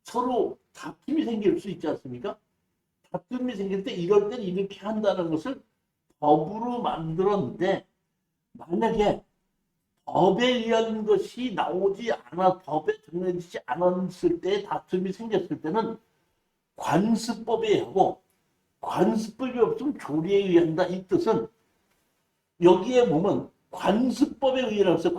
서로 다툼이 생길 수 있지 않습니까? 다툼이 생길 때 이럴 땐 이렇게 한다는 것을 법으로 만들었는데 만약에 법에 의한 것이 나오지 않아 법에 정해지지 않았을 때 다툼이 생겼을 때는 관습법에 하고 관습법이 없으면 조리에 의한다. 이 뜻은 여기에 보면 관습법에 의해라고 해서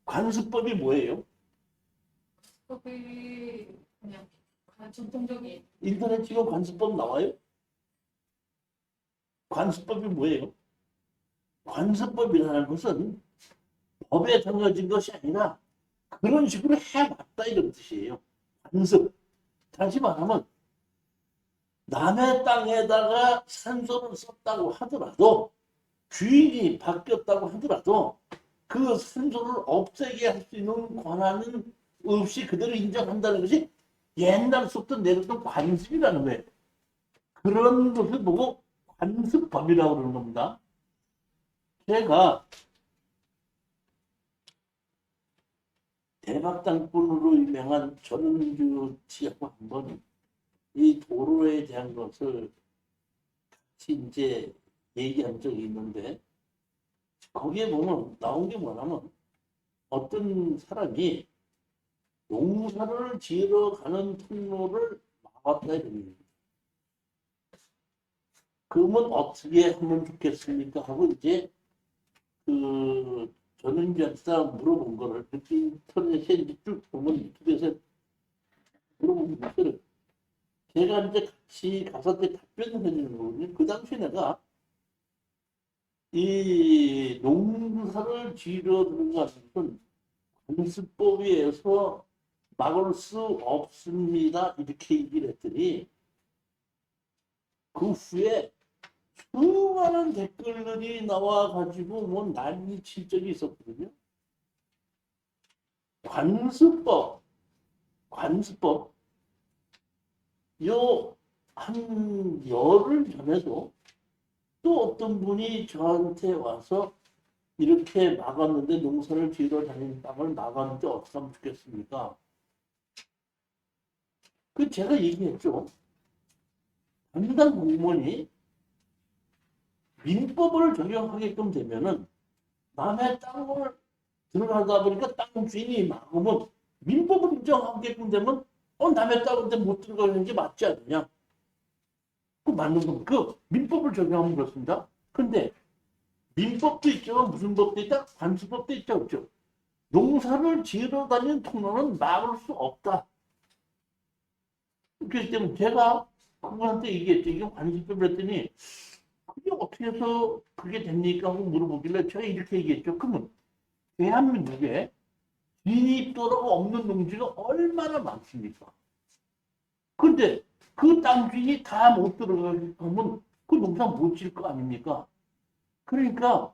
관습법이 뭐예요? 법이 그냥 전통적인 인터넷 치면 관습법 나와요? 관습법이 뭐예요? 관습법이라는 것은 법에 정해진 것이 아니라 그런 식으로 해봤다 이런 뜻이에요. 관습. 다시 말하면 남의 땅에다가 산소를 썼다고 하더라도 주인이 바뀌었다고 하더라도 그 산소를 없애게 할 수 있는 권한은 없이 그대로 인정한다는 것이 옛날부터 내렸던 관습이라는 거예요. 그런 것을 보고 관습법이라고 그러는 겁니다. 제가 대박당꾼으로 유명한 전은주 씨하고 한번 이 도로에 대한 것을 같이 이제 얘기한 적이 있는데 거기에 보면 나온 게 뭐냐면 어떤 사람이 농사를 지으러 가는 통로를 막았다 이런 얘기예요. 그러면 어떻게 하면 좋겠습니까? 하고 이제 그 전은주한테 물어본 거를 그렇게 인터넷에 쭉 보면 유튜브에서 물어본 것을 제가 이제 같이 가서 답변을 해주는 거거든요. 그 당시 내가 이 농사를 지으러 들어가는 것은 관습법에 의해서 막을 수 없습니다. 이렇게 얘기를 했더니 그 후에 수많은 댓글들이 나와가지고 뭐 난리 칠 적이 있었거든요. 관습법 요 한 열흘 전에도 또 어떤 분이 저한테 와서 이렇게 막았는데 농사를 지으러 다니는 땅을 막았는데 어떻게 하면 좋겠습니까? 그 제가 얘기했죠. 담당 공무원이 민법을 적용하게끔 되면은 남의 땅을 들어가다 보니까 땅 주인이 막으면 민법을 인정하게끔 되면 남의 땅인데 못 들어가는 게 맞지 않느냐? 그 맞는 겁니다. 그 민법을 적용하면 그렇습니다. 근데 민법도 있죠. 무슨 법도 있다? 관습법도 있죠. 그렇죠? 농사를 지으러 다니는 통로는 막을 수 없다. 그렇기 때문에 제가 그분한테 얘기했죠. 이게 관습법을 했더니 그게 어떻게 해서 그게 됩니까? 하고 물어보길래 제가 이렇게 얘기했죠. 그러면 대한민국에 진입도로가 없는 농지가 얼마나 많습니까? 근데 그 땅 주인이 다 못 들어가면 그 농사 못 지을 거 아닙니까? 그러니까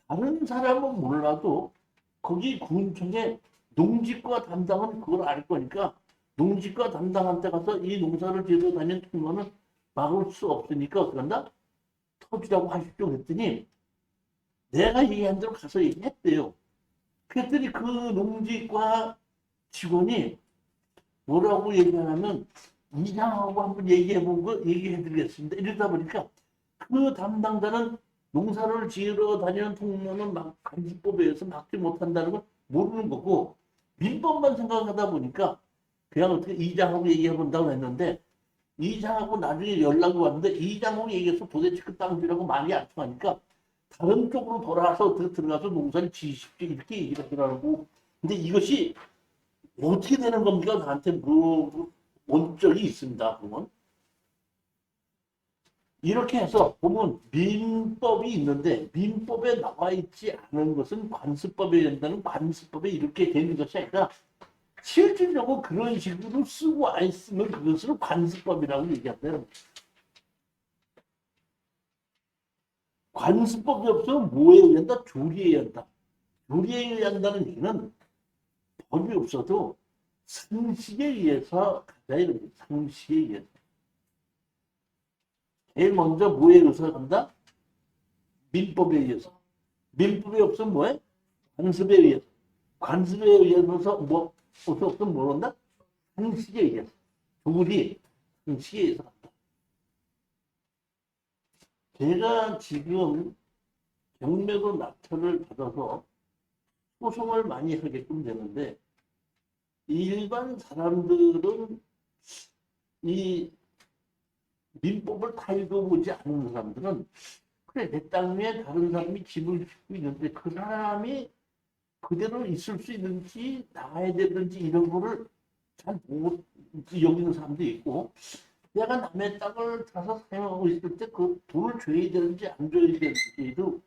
다른 사람은 몰라도 거기 군청에 농지과 담당은 그걸 알 거니까 농지과 담당한테 가서 이 농사를 지으러 다니는 통로는 막을 수 없으니까 어떻게 한다? 터지라고 하십시오. 그랬더니 내가 얘기한 대로 가서 얘기했대요. 그랬더니 그 농지과 직원이 뭐라고 얘기하냐면 이장하고 한번 얘기해 본 거 얘기해 드리겠습니다. 이러다 보니까 그 담당자는 농사를 지으러 다니는 통로는 막 관습법에 의해서 막지 못한다는 걸 모르는 거고 민법만 생각하다 보니까 그냥 어떻게 이장하고 얘기해 본다고 했는데 이장하고 나중에 연락이 왔는데 이장하고 얘기해서 도대체 그 땅 주라고 말이 안 통하니까 다른 쪽으로 돌아와서 들어가서 농사를 지으십시오 이렇게 얘기를 하더라고. 근데 이것이 어떻게 되는 겁니까? 나한테 물어본 적이 있습니다. 보면 이렇게 해서 보면 민법이 있는데 민법에 나와 있지 않은 것은 관습법에 된다는 관습법에 이렇게 되는 것이 아니라 실질적으로 그런 식으로 쓰고 안 쓰면 그것을 관습법이라고 얘기한다는 거죠. 관습법이 없으면 뭐에 의한다? 조리에 의한다. 조리에 의한다는 얘기는 법이 없어도 상식에 의해서 가자 이런 거예요. 상식에 의해서. 제일 먼저 뭐에 의해서 간다? 민법에 의해서. 민법이 없으면 뭐해? 관습에 의해서. 관습에 의해서 뭐 없으면 뭐 한다? 상식에 의해서. 조리, 상식에 의해서 간다. 제가 지금 경매로 낙찰을 받아서 소송을 많이 하게끔 되는데 일반 사람들은 이 민법을 다 읽어보지 않은 사람들은 그래 내 땅 위에 다른 사람이 집을 짓고 있는데 그 사람이 그대로 있을 수 있는지 나가야 되는지 이런 거를 잘 못 여기는 사람도 있고 내가 남의 땅을 사서 사용하고 있을 때 그 돈을 줘야 되는지 안 줘야 되는지도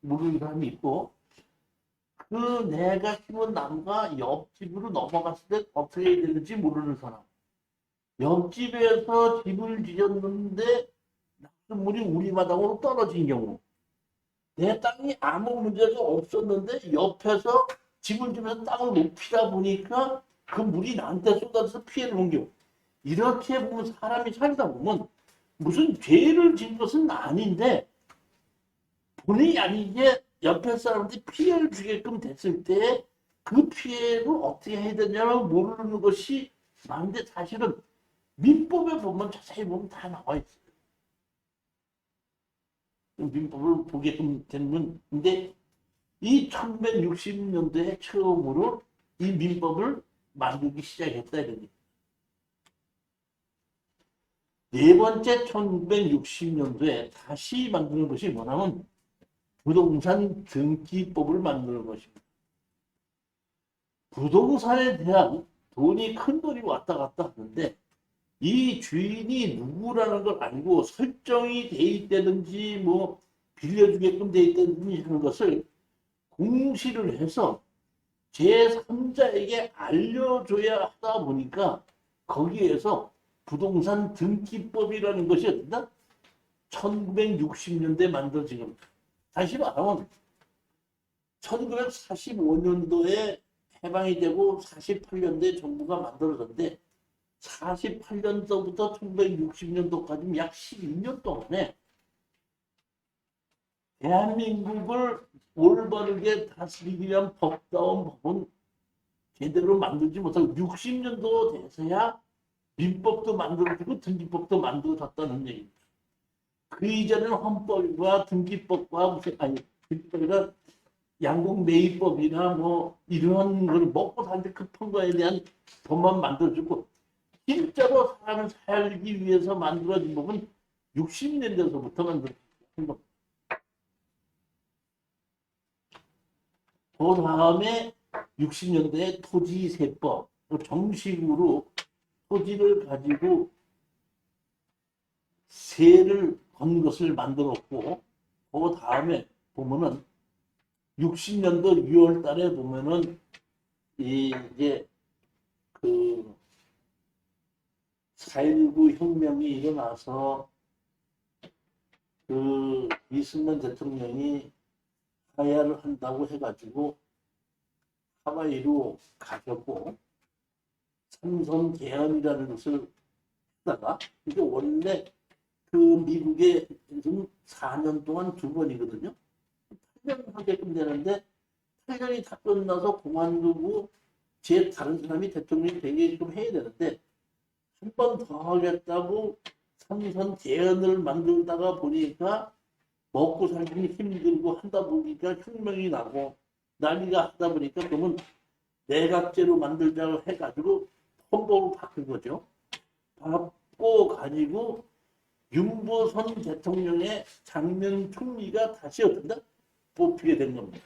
모르는 사람이 있고 그 내가 심은 나무가 옆집으로 넘어갔을 때 어떻게 해야 되는지 모르는 사람 옆집에서 집을 지었는데 낙수물이 우리 마당으로 떨어진 경우 내 땅이 아무 문제가 없었는데 옆에서 집을 지면서 땅을 높이다 보니까 그 물이 나한테 쏟아져서 피해를 본 경우 이렇게 보면 사람이 살다 보면 무슨 죄를 지은 것은 아닌데 본의 아니게 옆에 사람들이 피해를 주게끔 됐을 때 그 피해를 어떻게 해야 되냐를 모르는 것이 많은데 사실은 민법에 보면 자세히 보면 다 나와 있어요. 민법을 보게끔 되는 근데 이 1960년도에 처음으로 이 민법을 만들기 시작했다 이러니. 네 번째 1960년도에 다시 만드는 것이 뭐냐면 부동산 등기법을 만드는 것입니다. 부동산에 대한 돈이 큰 돈이 왔다 갔다 하는데 이 주인이 누구라는 걸 알고 설정이 돼 있다든지 뭐 빌려주게끔 돼 있다든지 하는 것을 공시를 해서 제3자에게 알려줘야 하다 보니까 거기에서 부동산 등기법이라는 것이 어딘다? 1960년대 만들어진 겁니다. 다시 말하면 1945년도에 해방이 되고 48년도에 정부가 만들어졌는데 48년도부터 1960년도까지 약 12년 동안에 대한민국을 올바르게 다스리기 위한 법다운 법은 제대로 만들지 못하고 60년도 돼서야 민법도 만들어지고 등기법도 만들어졌다는 얘기입니다. 그 이전에는 헌법과 등기법과 무슨 아니 등기법이나 양곡매입법이나 뭐 이런 걸 먹고 사는데 급한 거에 대한 법만 만들어주고 실제로 사람을 살기 위해서 만들어진 법은 60년대서부터 만들어진 겁니다. 그 다음에 60년대에 토지세법, 정식으로 토지를 가지고 세를 건 것을 만들었고, 그 다음에 보면은 60년도 6월 달에 보면은 이제 그 4.19 혁명이 일어나서 그 이승만 대통령이 하야를 한다고 해가지고 하와이로 가셨고 삼선 개헌이라는 것을 하다가 이게 원래 그 미국에 4년 동안 2번이거든요. 8년 하게끔 되는데 8년이 다 끝나서 그만두고 제 다른 사람이 대통령이 되게끔 해야 되는데 한 번 더 하겠다고 삼선 개헌을 만들다가 보니까 먹고 살기 힘들고 하다 보니까 혁명이 나고 난리가 하다 보니까 그러면 내각제로 만들자고 해가지고 헌법을 바꾼 거죠. 바꿔 가지고 윤보선 대통령의 장면 총리가 다시 어떤다? 뽑히게 된 겁니다.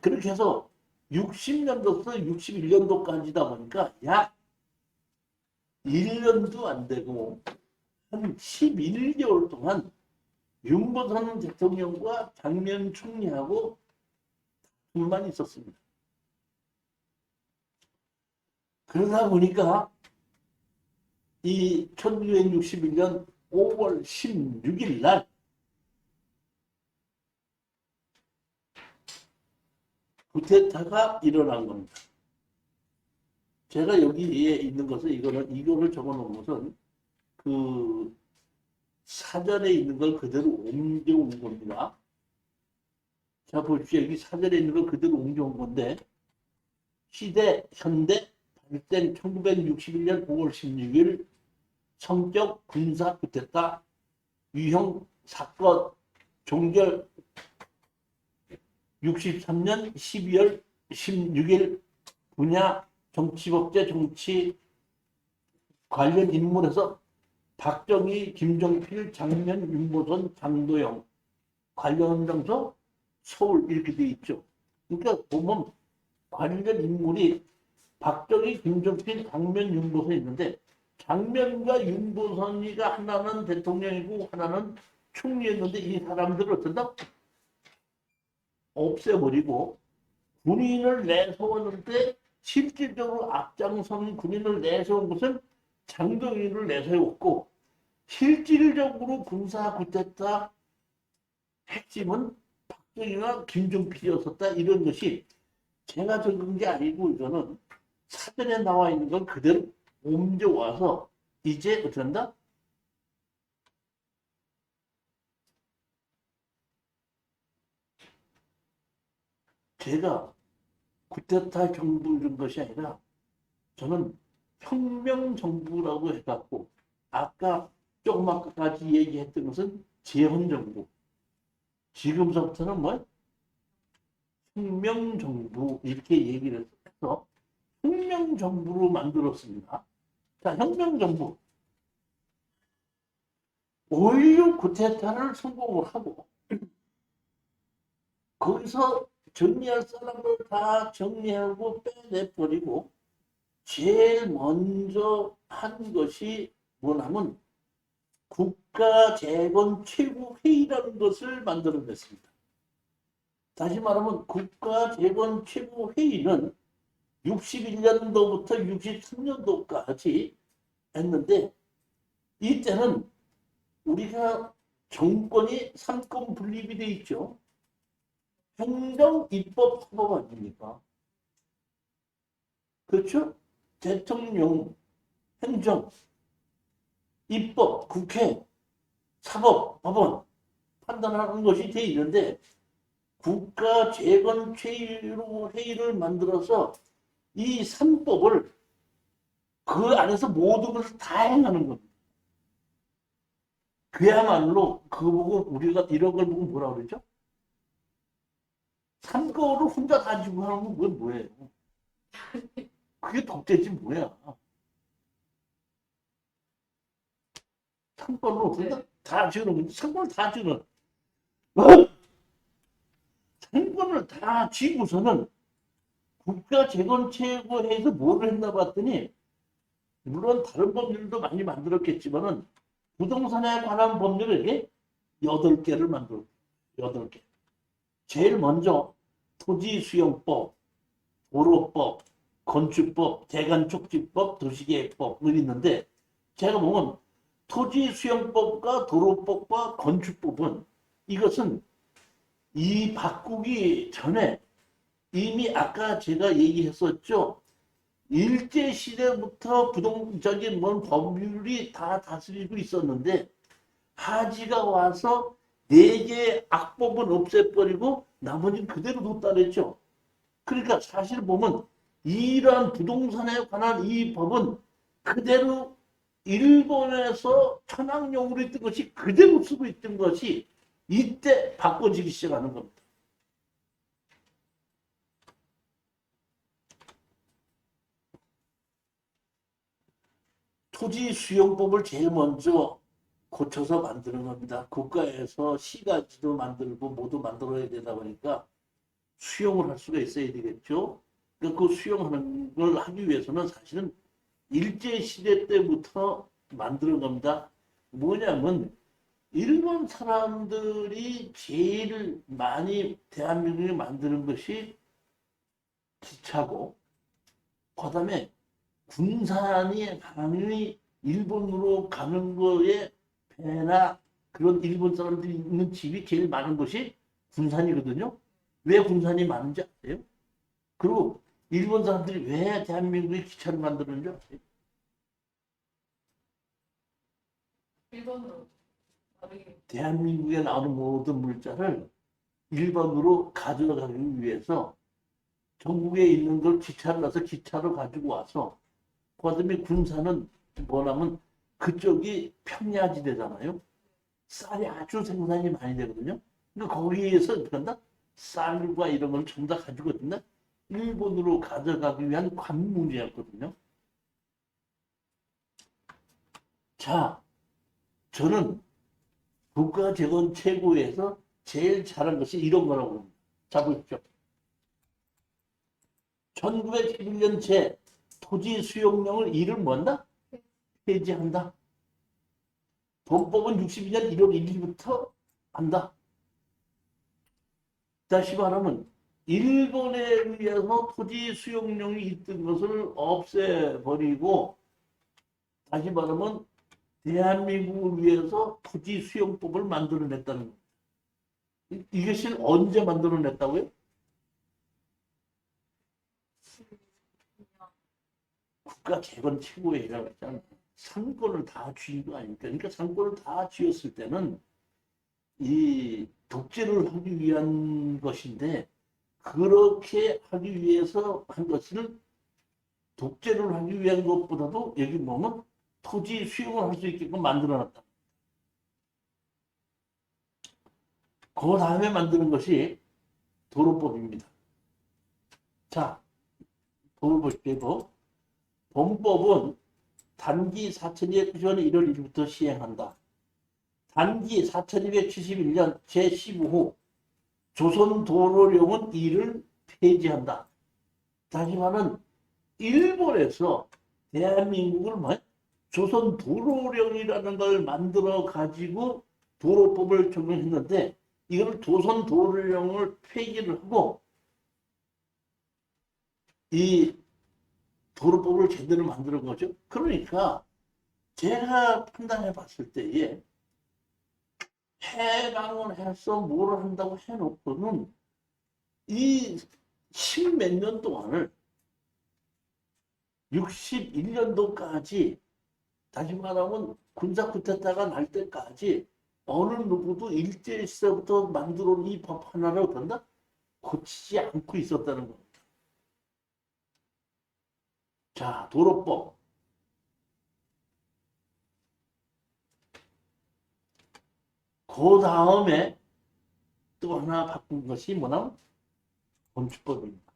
그렇게 해서 60년도부터 61년도까지다 보니까 약 1년도 안 되고 한 11개월 동안 윤보선 대통령과 장면 총리하고 둘만 있었습니다. 그러다 보니까 이 1961년 5월 16일 날 쿠데타가 일어난 겁니다. 제가 여기에 있는 것은 이거를 적어 놓은 것은 그 사전에 있는 걸 그대로 옮겨온 겁니다. 자, 보십시오. 여기 사전에 있는 걸 그대로 옮겨온 건데, 시대, 현대, 발생 1961년 5월 16일 성적 군사 쿠데타 유형 사건 종결 63년 12월 16일 분야 정치법제 정치 관련 인물에서 박정희, 김종필, 장면, 윤보선, 장도영 관련 장소 서울 이렇게 돼 있죠. 그러니까 보면 관련 인물이 박정희, 김종필, 장면, 윤보선이 있는데 장면과 윤보선이가 하나는 대통령이고 하나는 총리였는데 이 사람들을 어쩐다? 없애버리고 군인을 내세웠는데 실질적으로 앞장선 군인을 내세운 것은 장동인을 내세웠고 실질적으로 군사 쿠데타 핵심은 박정희와 김종필이었었다. 이런 것이 제가 적은 게 아니고 이거는 사전에 나와 있는 걸 그대로 옮겨와서 이제 어쩐다? 제가 쿠데타 정부 이런 것이 아니라 저는 혁명 정부라고 해갖고 아까 조금 아까까지 얘기했던 것은 재헌 정부. 지금부터는 뭐 혁명 정부 이렇게 얘기를 해서 혁명 정부로 만들었습니다. 자, 혁명 정부. 5.16 쿠데타를 성공을 하고 거기서 정리할 사람을 다 정리하고 빼내버리고 제일 먼저 한 것이 뭐냐면 국가재건 최고회의라는 것을 만들어냈습니다. 다시 말하면 국가재건 최고회의는 61년도부터 63년도까지 했는데 이때는 우리가 정권이 3권 분립이 돼 있죠. 행정, 입법, 사법 아닙니까? 그렇죠? 대통령, 행정, 입법, 국회, 사법, 법원 판단하는 것이 돼 있는데 국가재건회의를 만들어서 이 3법을 그 안에서 모든 것을 다 행하는 겁니다. 그야말로 그거 보고 우리가 이런 걸 보고 뭐라 그러죠? 3법을 혼자 가지고 하는 건 그건 뭐예요? 그게 독재지 뭐야? 3법을 혼자 다 지는 건데 3법을 다 지는 3법을 다 지고서는 국가재건최고회에서 뭐를 했나 봤더니 물론 다른 법률도 많이 만들었겠지만은 부동산에 관한 법률을 8개를 만들었어요. 8개. 제일 먼저 토지수용법, 도로법, 건축법, 대간촉지법, 도시계획법이 있는데 제가 보면 토지수용법과 도로법과 건축법은 이것은 이 바꾸기 전에 이미 아까 제가 얘기했었죠. 일제시대부터 부동적인 법률이 다 다스리고 있었는데 하지가 와서 4개의 악법은 없애버리고 나머지는 그대로 뒀다랬죠. 그러니까 사실 보면 이러한 부동산에 관한 이 법은 그대로 일본에서 천황용으로 있던 것이 그대로 쓰고 있던 것이 이때 바꿔지기 시작하는 겁니다. 토지수용법을 제일 먼저 고쳐서 만드는 겁니다. 국가에서 시가지도 만들고 모두 만들어야 되다 보니까 수용을 할 수가 있어야 되겠죠. 그 수용하는 걸 하기 위해서는 사실은 일제시대 때부터 만드는 겁니다. 뭐냐면 일본 사람들이 제일 많이 대한민국에 만드는 것이 기차고 그 다음에 군산이 강이 일본으로 가는 거에 배나 그런 일본 사람들이 있는 집이 제일 많은 것이 군산이거든요. 왜 군산이 많은지 아세요? 그리고 일본 사람들이 왜 대한민국에 기차를 만드는지 아세요? 일본으로 다르게. 대한민국에 나오는 모든 물자를 일본으로 가져가기 위해서 전국에 있는 걸 기차를 넣어서 기차로 가지고 와서 그다음에 군사는 뭐냐면 그쪽이 평야지대잖아요. 쌀이 아주 생산이 많이 되거든요. 그러니까 거기에서 어떻게 한다? 쌀과 이런 걸 전부 다 가지고 있나? 일본으로 가져가기 위한 관문이었거든요. 자, 저는 국가재건 최고에서 제일 잘한 것이 이런 거라고 봅니다. 자, 보십시오. 1911년 제 토지 수용령을 이를 뭐한다? 폐지한다. 범법은 62년 1월 1일부터 한다. 다시 말하면 일본에 의해서 토지 수용령이 있던 것을 없애버리고 다시 말하면 대한민국을 위해서 토지 수용법을 만들어냈다는 겁니다. 이것을 언제 만들어냈다고요? 국가 재건 최고회의라고 했잖아요. 상권을 다 쥐은 거 아닙니까? 그러니까 상권을 다 쥐었을 때는 이 독재를 하기 위한 것인데 그렇게 하기 위해서 한 것은 독재를 하기 위한 것보다도 여기 보면 토지 수용을 할 수 있게끔 만들어놨다. 그 다음에 만드는 것이 도로법입니다. 자, 도로법이고 본법은 단기 4290년 1월 1일부터 시행한다. 단기 4271년 제15호 조선도로령은 이를 폐지한다. 다시 말하면 일본에서 대한민국을 뭐 조선도로령이라는 걸 만들어 가지고 도로법을 적용했는데 이걸 조선도로령을 폐기를 하고 이 도로법을 제대로 만드는 거죠. 그러니까 제가 판단해 봤을 때에 해방을 해서 뭘 한다고 해놓고는 이 십몇 년 동안을 61년도까지 다시 말하면 군사 쿠데타가 날 때까지 어느 누구도 일제시대부터 만들어 온 이 법 하나를 어떤다? 고치지 않고 있었다는 겁니다. 자, 도로법. 그 다음에 또 하나 바꾼 것이 뭐냐면 건축법입니다.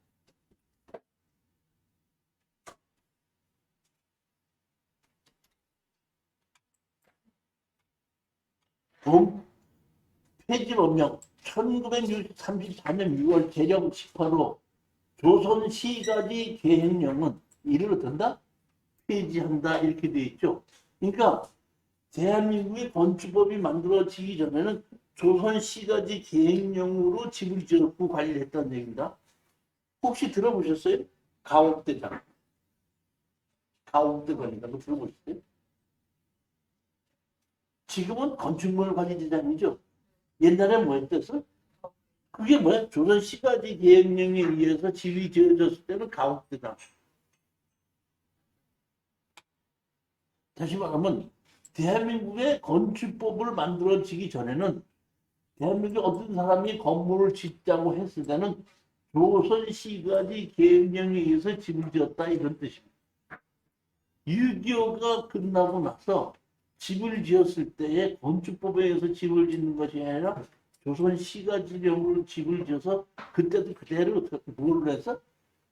폐지법령 1934년 6월 개정 18호 조선시가지 계획령은 이를 어떤다? 폐지한다 이렇게 되어 있죠. 그러니까 대한민국의 건축법이 만들어지기 전에는 조선시가지 계획령으로 집을 지었고 관리를 했다는 얘기입니다. 혹시 들어보셨어요? 가옥대장. 가옥대장인가 뭐 들어보셨어요? 지금은 건축물관리대장이죠. 옛날에 뭐였겠어? 그게 뭐야? 조선시가지 계획령에 의해서 집이 지어졌을 때는 가옥대장. 다시 말하면 대한민국의 건축법을 만들어지기 전에는 대한민국에 어떤 사람이 건물을 짓자고 했을 때는 조선시가지 계획령에 의해서 집을 지었다 이런 뜻입니다. 6.25가 끝나고 나서 집을 지었을 때에 건축법에 의해서 집을 짓는 것이 아니라 조선시가지령으로 집을 지어서 그때도 그대로 뭘 해서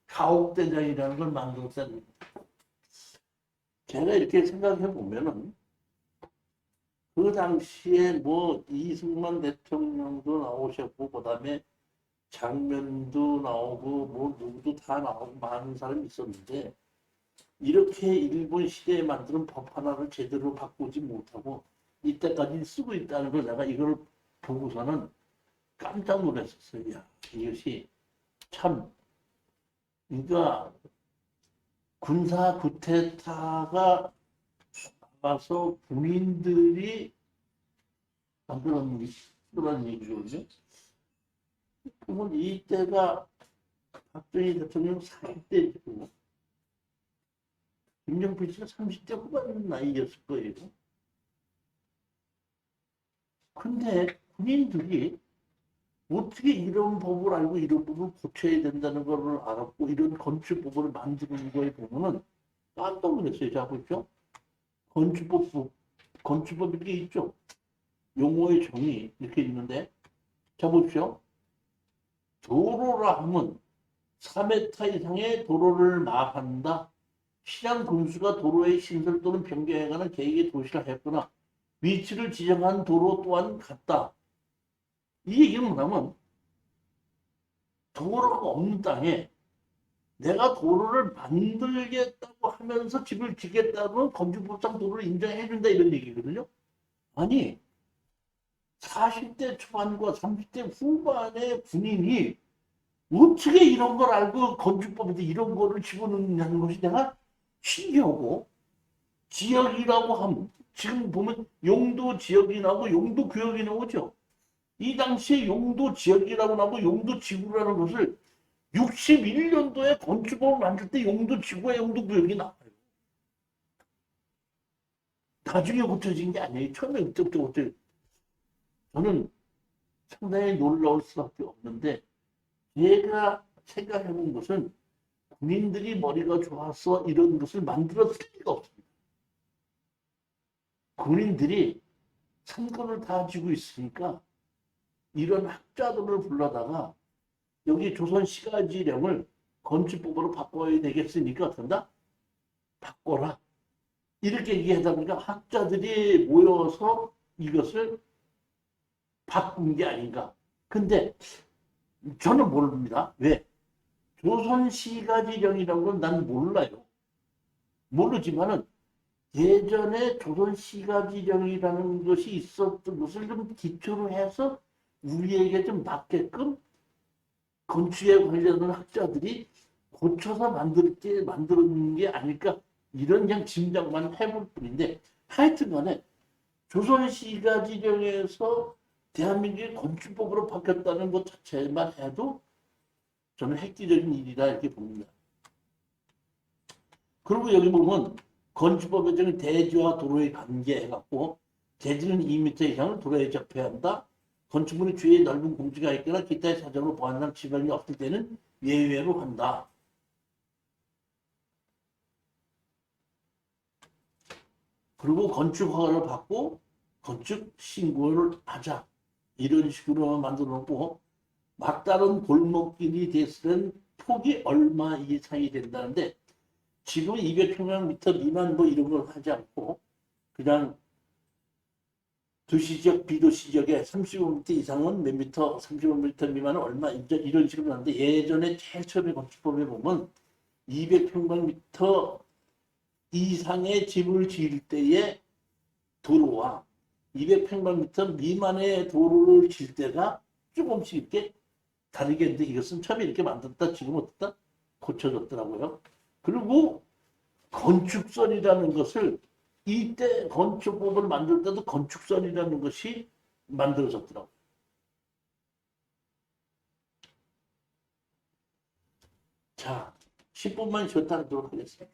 가옥대장이라는 걸 만들었다는 겁니다. 제가 이렇게 생각해 보면은 그 당시에 뭐 이승만 대통령도 나오셨고 그다음에 장면도 나오고 뭐 누구도 다 나오고 많은 사람이 있었는데 이렇게 일본 시대에 만드는 법 하나를 제대로 바꾸지 못하고 이때까지 쓰고 있다는 걸 내가 이걸 보고서는 깜짝 놀랐었어요. 야, 이것이 참 그러니까 군사 쿠데타가 와서 군인들이 만들어낸 얘기거든요. 보면 이때가 박정희 대통령 40대고 김정필 씨가 30대 후반 나이였을 거예요. 근데 군인들이 어떻게 이런 법을 알고 이런 법을 고쳐야 된다는 걸 알았고 이런 건축법을 만드는 거에 보면은 깜짝 놀랐어요. 자, 보죠. 건축법 이렇게 있죠. 용어의 정의 이렇게 있는데 자, 보십시오. 도로라 하면 4m 이상의 도로를 마한다. 시장 군수가 도로의 신설 또는 변경에 관한 계획의 도시를 하였거나 위치를 지정한 도로 또한 같다. 이 얘기는 뭐냐면 도로가 없는 땅에 내가 도로를 만들겠다고 하면서 집을 짓겠다면 건축법상 도로를 인정해준다 이런 얘기거든요. 아니 40대 초반과 30대 후반의 군인이 어떻게 이런 걸 알고 건축법에서 이런 거를 집어넣느냐는 것이 내가 신기하고 지역이라고 하면 지금 보면 용도 지역이 나오고 용도 구역이 나오죠. 이 당시에 용도 지역이라고 나오고 용도 지구라는 것을 61년도에 건축법을 만들 때 용도 지구와 용도 구역이 나와요. 나중에 고쳐진 게 아니에요. 처음에 그때부터 고쳐. 저는 상당히 놀라울 수밖에 없는데 제가 생각해 본 것은 군인들이 머리가 좋아서 이런 것을 만들었을 리가 없습니다. 군인들이 상권을 다 쥐고 있으니까 이런 학자들을 불러다가 여기 조선 시가지령을 건축법으로 바꿔야 되겠으니까 어떤다? 바꿔라. 이렇게 얘기하다 보니까 학자들이 모여서 이것을 바꾼 게 아닌가. 근데 저는 모릅니다. 왜? 조선 시가지령이라는 건 난 몰라요. 모르지만은 예전에 조선 시가지령이라는 것이 있었던 것을 좀 기초로 해서 우리에게 좀 맞게끔 건축에 관련된 학자들이 고쳐서 만드는 게 아닐까 이런 그냥 짐작만 해볼 뿐인데 하여튼 간에 조선시가지령에서 대한민국의 건축법으로 바뀌었다는 것 자체만 해도 저는 획기적인 일이다 이렇게 봅니다. 그리고 여기 보면 건축법에 적은 대지와 도로의 관계 해갖고 대지는 2m 이상을 도로에 접해야 한다. 건축물의 주위에 넓은 공지가 있거나 기타의 사정으로 보안상 지방이 없을 때는 예외로 한다. 그리고 건축 허가를 받고 건축 신고를 하자. 이런 식으로 만들어 놓고 막다른 골목길이 됐을 땐 폭이 얼마 이상이 된다는데 지금 200평방미터 미만 뭐 이런 걸 하지 않고 그냥 도시지역, 비도시지역에 35m 이상은 몇 미터, 35m 미만은 얼마 이런 식으로 하는데 예전에 제일 처음에 건축법에 보면 200평방미터 이상의 집을 지을 때의 도로와 200평방미터 미만의 도로를 지을 때가 조금씩 이렇게 다르게 했는데 이것은 처음에 이렇게 만들었다 지금 어떻다 고쳐졌더라고요. 그리고 건축선이라는 것을 이때 건축법을 만들 때도 건축선이라는 것이 만들어졌더라고요. 자, 10분만 쉬었다 하도록 하겠습니다.